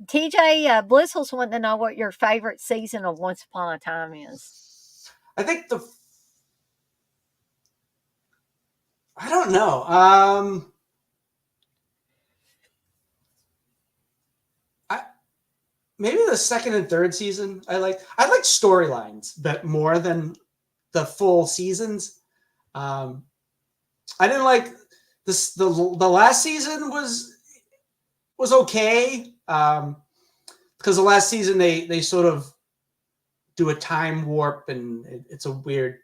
Speaker 1: TJ Blissels wanting to know what your favorite season of Once Upon a Time is.
Speaker 2: I think I don't know. Maybe the second and third season. I like storylines, but more than the full seasons. I didn't like this. The last season was okay. Because the last season they sort of do a time warp, and it's a weird.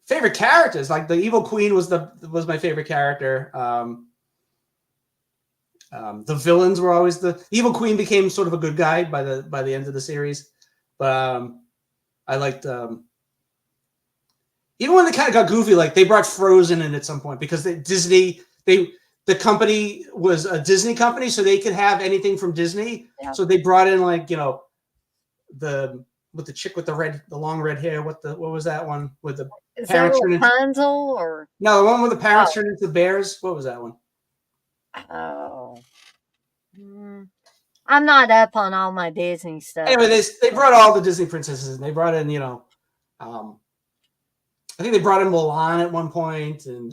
Speaker 2: Favorite characters, like the Evil Queen was my favorite character. The villains were always the Evil Queen became sort of a good guy by the end of the series, but I liked even when they kind of got goofy, like they brought Frozen in at some point because the company was a Disney company, so they could have anything from Disney. Yeah. So they brought in with the chick with the long red hair. What was that one with the parents turned into
Speaker 1: Rapunzel or
Speaker 2: no, the one with the parents turned into bears? What was that one?
Speaker 1: Oh, I'm not up on all my Disney stuff.
Speaker 2: Anyway, they brought all the Disney princesses, and they brought in, I think they brought in Mulan at one point, and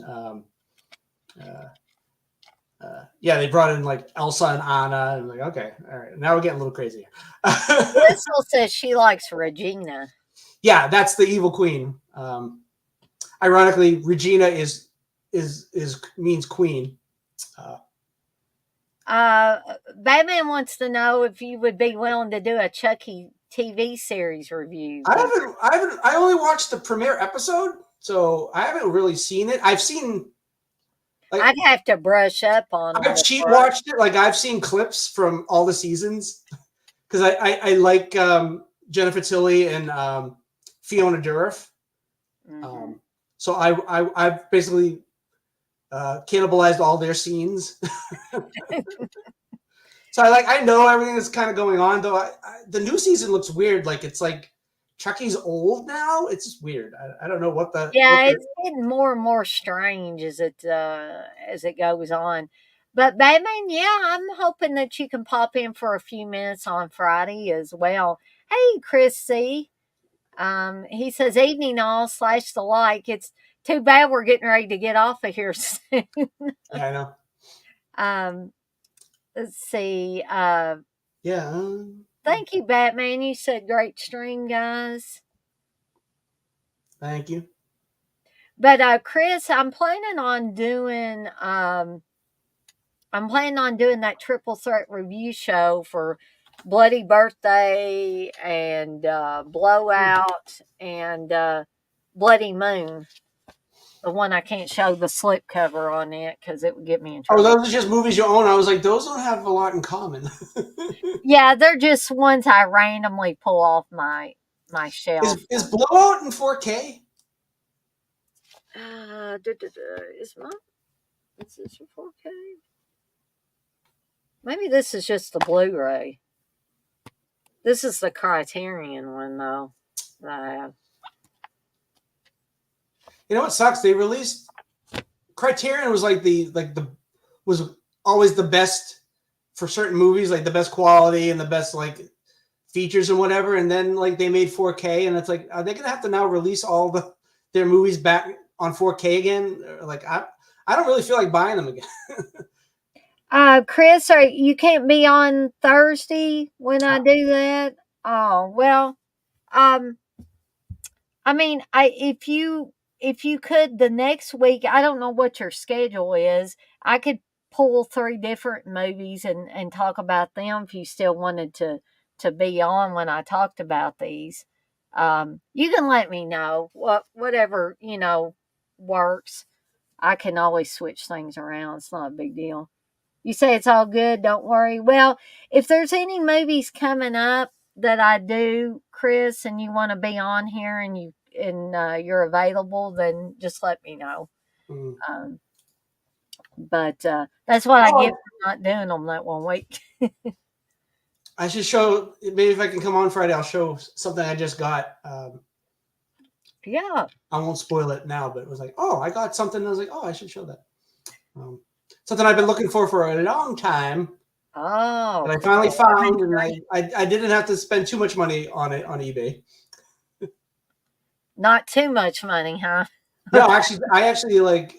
Speaker 2: they brought in like Elsa and Anna, and like, okay, all right, now we're getting a little crazy.
Speaker 1: Crystal says she likes Regina.
Speaker 2: Yeah, that's the Evil Queen. Ironically, Regina means queen.
Speaker 1: Batman wants to know if you would be willing to do a Chucky TV series review.
Speaker 2: I only watched the premiere episode, so I haven't really seen it. I've seen.
Speaker 1: I'd have to brush up on.
Speaker 2: I've cheat watched it. Like I've seen clips from all the seasons because I like Jennifer Tilly and Fiona Dourif. Mm-hmm. So I've basically cannibalized all their scenes. So I know everything that's kind of going on, though. The new season looks weird. Like it's like Chucky's old now. It's just weird. I don't know what the.
Speaker 1: Yeah, it's getting more and more strange as it goes on. But Batman, yeah, I'm hoping that you can pop in for a few minutes on Friday as well. Hey, Chris C. He says evening all / the like. It's too bad we're getting ready to get off of here soon.
Speaker 2: Yeah, I know.
Speaker 1: Let's see.
Speaker 2: Yeah.
Speaker 1: Thank you, Batman. You said great stream, guys.
Speaker 2: Thank you.
Speaker 1: But Chris, I'm planning on doing that triple threat review show for Bloody Birthday and Blowout and Bloody Moon. The one I can't show the slipcover on it because it would get me in trouble.
Speaker 2: Oh, those are just movies you own. I was like, those don't have a lot in common.
Speaker 1: Yeah, they're just ones I randomly pull off my shelf.
Speaker 2: Is Blowout in 4K?
Speaker 1: Is this for 4K? Maybe this is just the Blu-ray. This is the Criterion one, though, that I have.
Speaker 2: You know what sucks? They released Criterion was was always the best for certain movies, like the best quality and the best like features and whatever. And then like they made 4K, and it's like, are they gonna have to now release all their movies back on 4K again? Like I don't really feel like buying them again.
Speaker 1: Chris, you can't be on Thursday when I do that. Oh well, I mean, if you if you could the next week, I don't know what your schedule is. I could pull 3 different movies and talk about them if you still wanted to be on when I talked about these. You can let me know whatever, works. I can always switch things around. It's not a big deal. You say it's all good, don't worry. Well, if there's any movies coming up that I do, Chris, and you want to be on here and you're available, then just let me know.
Speaker 2: Mm.
Speaker 1: But that's what I get
Speaker 2: Oh,
Speaker 1: for not doing them that one week.
Speaker 2: I should show. Maybe if I can come on Friday, I'll show something I just got.
Speaker 1: Yeah.
Speaker 2: I won't spoil it now, but it was like, oh, I got something. I was like, oh, I should show that. Something I've been looking for a long time
Speaker 1: Oh,
Speaker 2: that I finally
Speaker 1: cool.
Speaker 2: found, and I didn't have to spend too much money on it on eBay.
Speaker 1: Not too much money, huh?
Speaker 2: No, actually, I actually like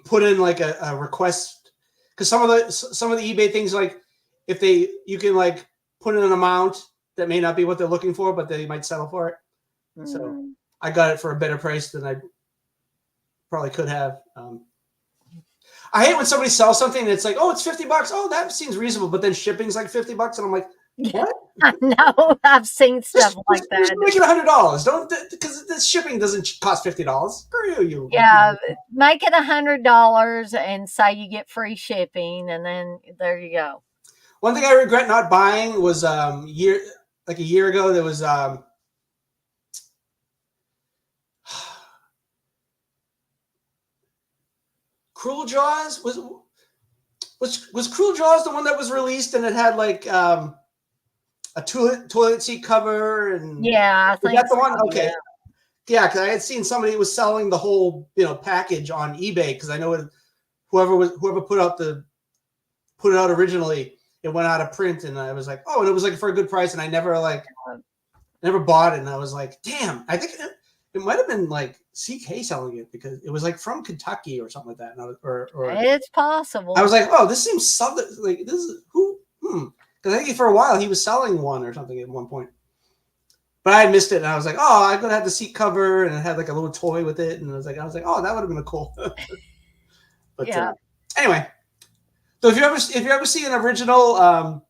Speaker 2: put in like a request because some of the eBay things, like if you can like put in an amount that may not be what they're looking for, but they might settle for it. So I got it for a better price than I probably could have. I hate when somebody sells something and it's like, oh, it's $50. Oh, that seems reasonable, but then shipping's like $50, and I'm like, what?
Speaker 1: I know. I've seen stuff like
Speaker 2: Just
Speaker 1: that.
Speaker 2: make it $100. Don't, because the shipping doesn't cost $50. Screw you.
Speaker 1: Yeah, make it $100 and say you get free shipping, and then there you go.
Speaker 2: One thing I regret not buying was a year ago there was Cruel Jaws was Cruel Jaws the one that was released and it had like a toilet seat cover and
Speaker 1: Yeah, I
Speaker 2: was
Speaker 1: think
Speaker 2: that the one?
Speaker 1: so,
Speaker 2: Okay. Yeah, because I had seen somebody was selling the whole package on eBay because I know whoever put it out originally, it went out of print, and I was like, oh, and it was like for a good price, and I never bought it, and I was like, damn, I think it might have been like CK selling it because it was like from Kentucky or something like that, and or
Speaker 1: it's possible.
Speaker 2: I was like, oh, this seems something like this is who because I think for a while he was selling one or something at one point. But I had missed it, and I was like, "Oh, I could have the seat cover, and it had like a little toy with it." And I was like, "Oh, that would have been a cool." But
Speaker 1: yeah.
Speaker 2: Anyway, so if you ever see an original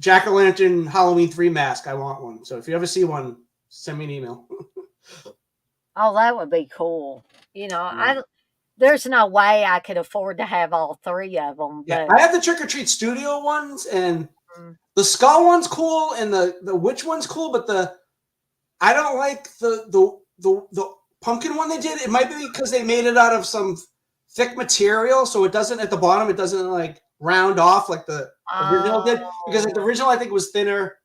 Speaker 2: Jack-o'-lantern Halloween 3 mask, I want one. So if you ever see one, send me an email.
Speaker 1: Oh, that would be cool. There's no way I could afford to have all 3 of them.
Speaker 2: Yeah,
Speaker 1: But
Speaker 2: I have the Trick or Treat Studio ones, and the skull one's cool, and the witch one's cool, but I don't like the pumpkin one they did. It might be because they made it out of some thick material, so it doesn't at the bottom. It doesn't like round off like the original did. Because like, the original I think was thinner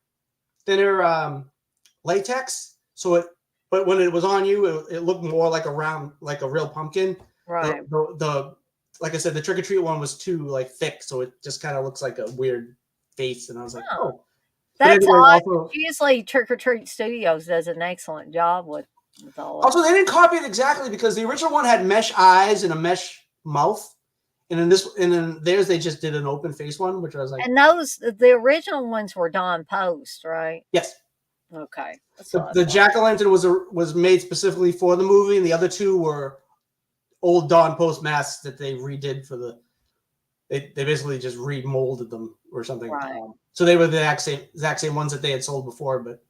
Speaker 2: latex. But when it was on you, it looked more like a real pumpkin.
Speaker 1: right.
Speaker 2: The like I said, the Trick or Treat one was too like thick, so it just kind of looks like a weird face. And I was like, oh.
Speaker 1: That's
Speaker 2: anyway,
Speaker 1: odd.
Speaker 2: also,
Speaker 1: Usually Trick or Treat Studios does an excellent job with all
Speaker 2: also, they didn't copy it exactly because the original one had mesh eyes and a mesh mouth, and in theirs they just did an open face one, which I was like,
Speaker 1: And the original ones were Don Post, right?
Speaker 2: yes.
Speaker 1: Okay.
Speaker 2: The Jack-o'-lantern was made specifically for the movie, and the other 2 were old Don Post masks that they redid for the. They basically just remolded them or something.
Speaker 1: Right.
Speaker 2: So they were the exact same ones that they had sold before, but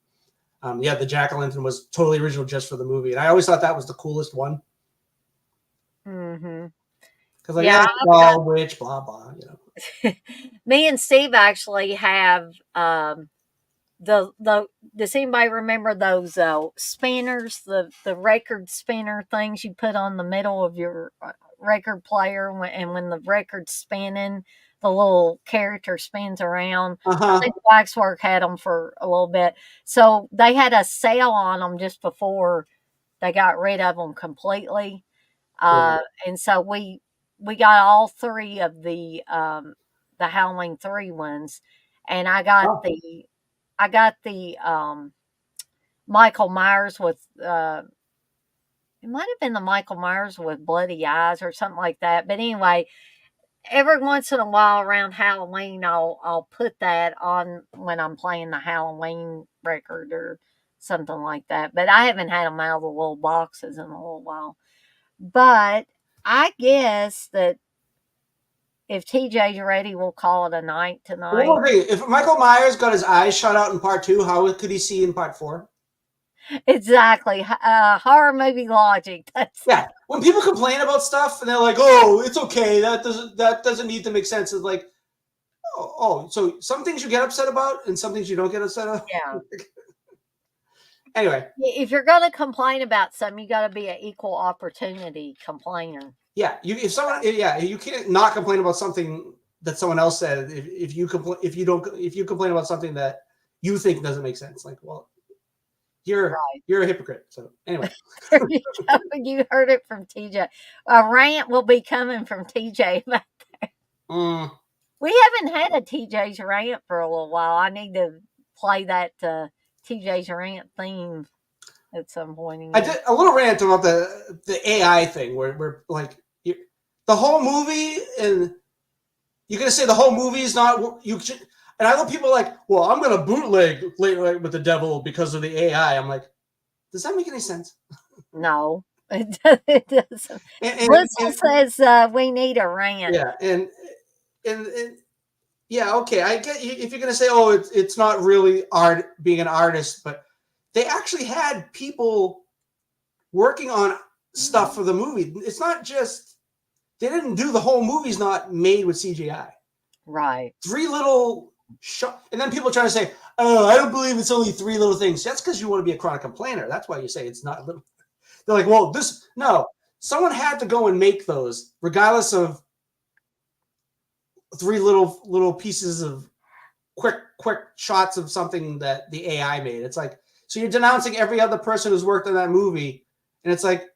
Speaker 2: the Jack-o'-lantern was totally original just for the movie, and I always thought that was the coolest one.
Speaker 1: Mm-hmm.
Speaker 2: Because witch, blah blah.
Speaker 1: Me and Steve actually have does anybody remember those spinners, the record spinner things you put on the middle of your record player, and when the record's spinning, the little character spins around. I think Waxwork had them for a little bit. So they had a sale on them just before they got rid of them completely. And so we got all 3 of the Halloween 3 ones, and I got the Michael Myers with it might have been the Michael Myers with bloody eyes or something like that. But anyway, every once in a while around Halloween, I'll put that on when I'm playing the Halloween record or something like that. But I haven't had them out of the little boxes in a little while. But I guess that if TJ's ready, we'll call it a night tonight.
Speaker 2: One more thing. If Michael Myers got his eyes shot out in part 2, how could he see in part 4?
Speaker 1: Exactly. Horror movie logic.
Speaker 2: Yeah. When people complain about stuff and they're like, "Oh, it's okay. That doesn't need to make sense." It's like, oh, so some things you get upset about and some things you don't get upset about.
Speaker 1: Yeah.
Speaker 2: Anyway.
Speaker 1: If you're going to complain about something, you got to be an equal opportunity complainer.
Speaker 2: Yeah. You can't not complain about something that someone else said if you complain about something that you think doesn't make sense. Like, well, you're a hypocrite. So anyway,
Speaker 1: you heard it from TJ. A rant will be coming from TJ about that. We haven't had a TJ's rant for a little while. I need to play that TJ's rant theme at some point.
Speaker 2: I did a little rant about the AI thing where like the whole movie, and you're gonna say the whole movie is not you. And I know people are like, well, I'm going to bootleg Late Night with the Devil because of the AI. I'm like, does that make any sense?
Speaker 1: No, it doesn't. Bristol says we need a rant.
Speaker 2: Yeah, and yeah, okay. I get you if you're going to say, oh, it's not really art being an artist, but they actually had people working on stuff for the movie. It's not just they didn't do the whole movie's not made with CGI.
Speaker 1: Right.
Speaker 2: 3 little. And then people try to say, "Oh, I don't believe it's only 3 little things." That's because you want to be a chronic complainer. That's why you say it's not little. They're like, "Well, someone had to go and make those, regardless of 3 little pieces of quick shots of something that the AI made." It's like, so you're denouncing every other person who's worked on that movie, and it's like,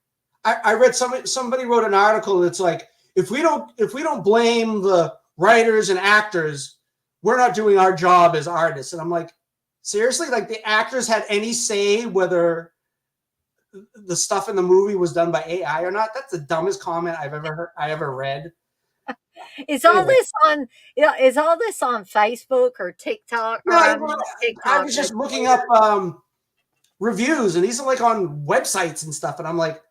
Speaker 2: I read somebody wrote an article that's like, if we don't blame the writers and actors, we're not doing our job as artists. And I'm like, seriously? Like the actors had any say whether the stuff in the movie was done by AI or not? That's the dumbest comment I ever read.
Speaker 1: Is all this on Facebook or TikTok?
Speaker 2: No, I was just looking up reviews, and these are like on websites and stuff. And I'm like,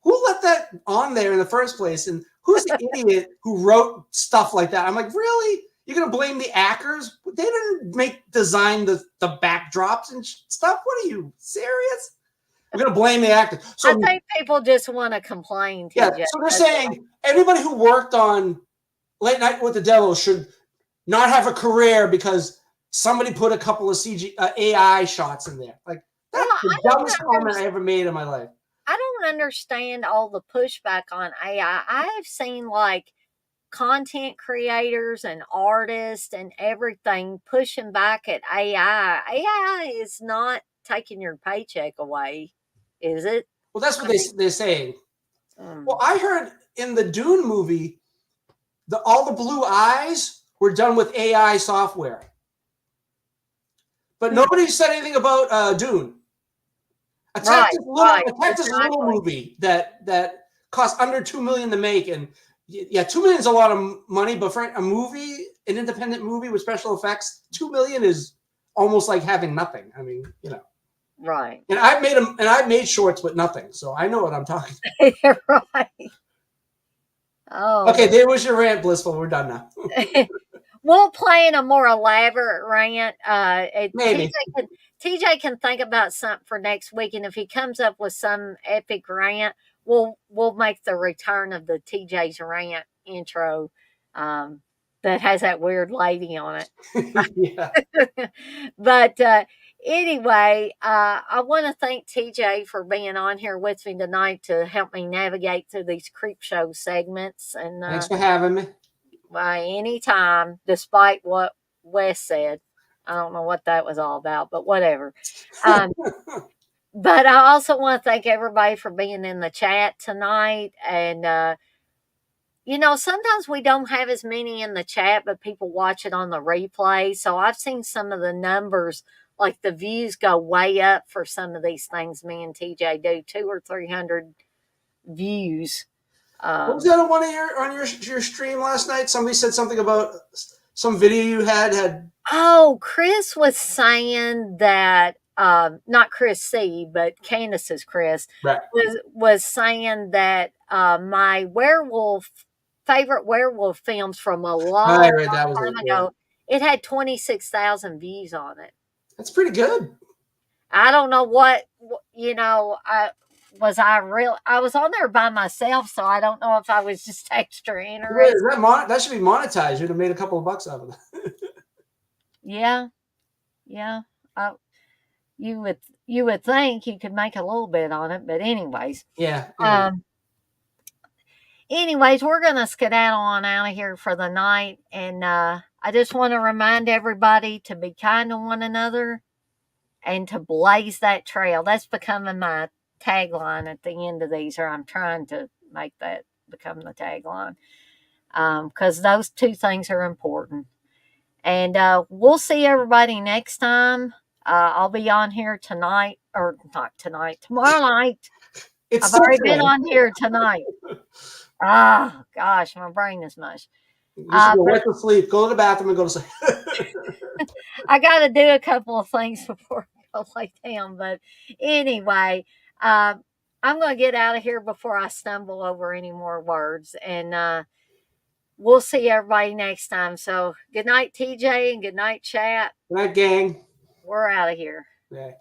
Speaker 2: who let that on there in the first place? And who's the idiot who wrote stuff like that? I'm like, really? You're going to blame the actors? They didn't design the backdrops and stuff. What are you, serious? We're going to blame the actors. So,
Speaker 1: I think people just want to complain.
Speaker 2: Yeah, so they're saying everybody who worked on Late Night with the Devil should not have a career because somebody put a couple of AI shots in there. Like, that's the dumbest comment I ever made in my life.
Speaker 1: I don't understand all the pushback on AI. I have seen like content creators and artists and everything pushing back at AI. AI is not taking your paycheck away, is it?
Speaker 2: Well, that's what they're saying. Well, I heard in the Dune movie, all the blue eyes were done with AI software. But nobody said anything about Dune. A Texas Little movie that cost under $2 million to make, and yeah, $2 million is a lot of money, but for a movie, an independent movie with special effects, $2 million is almost like having nothing. I mean,
Speaker 1: right.
Speaker 2: And I've made shorts with nothing, so I know what I'm talking about.
Speaker 1: Right. Oh.
Speaker 2: Okay, there was your rant, Blissful. We're done now.
Speaker 1: We'll play in a more elaborate rant.
Speaker 2: Maybe.
Speaker 1: TJ can think about something for next week, and if he comes up with some epic rant, we'll make the return of the TJ's rant intro that has that weird lady on it.
Speaker 2: Yeah.
Speaker 1: But anyway, I want to thank TJ for being on here with me tonight to help me navigate through these Creepshow segments. And
Speaker 2: thanks for having me.
Speaker 1: By any time, despite what Wes said. I don't know what that was all about, but whatever. But I also want to thank everybody for being in the chat tonight. And, sometimes we don't have as many in the chat, but people watch it on the replay. So I've seen some of the numbers, like the views go way up for some of these things me and TJ do, 200 or 300 views.
Speaker 2: What was that on your stream last night? Somebody said something about some video you had.
Speaker 1: Oh, Chris was saying that not Chris C, but Candace's Chris,
Speaker 2: Right.
Speaker 1: was saying that my favorite werewolf films from a long,
Speaker 2: I read that was
Speaker 1: time
Speaker 2: it. Yeah.
Speaker 1: ago, it had 26,000 views on it.
Speaker 2: That's pretty good.
Speaker 1: I don't know what, I was on there by myself, so I don't know if I was just extra
Speaker 2: Wait,
Speaker 1: interested.
Speaker 2: is that should be monetized. You'd have made a couple of bucks out of it.
Speaker 1: Yeah. You would think you could make a little bit on it, but anyways.
Speaker 2: Yeah.
Speaker 1: Anyways, we're gonna skedaddle on out of here for the night, and I just want to remind everybody to be kind to one another and to blaze that trail. That's becoming my tagline at the end of these, or I'm trying to make that become the tagline, because those two things are important. And we'll see everybody next time. I'll be on here tonight, or not tonight, tomorrow night.
Speaker 2: It's
Speaker 1: I've already been on here tonight. Oh, gosh, my brain is mush.
Speaker 2: You should go right to sleep. Go to the bathroom and go to sleep.
Speaker 1: I got to do a couple of things before I go lay down. But anyway, I'm going to get out of here before I stumble over any more words. And we'll see everybody next time. So good night, TJ, and good night, chat.
Speaker 2: Good night, gang.
Speaker 1: We're out of here.
Speaker 2: Yeah.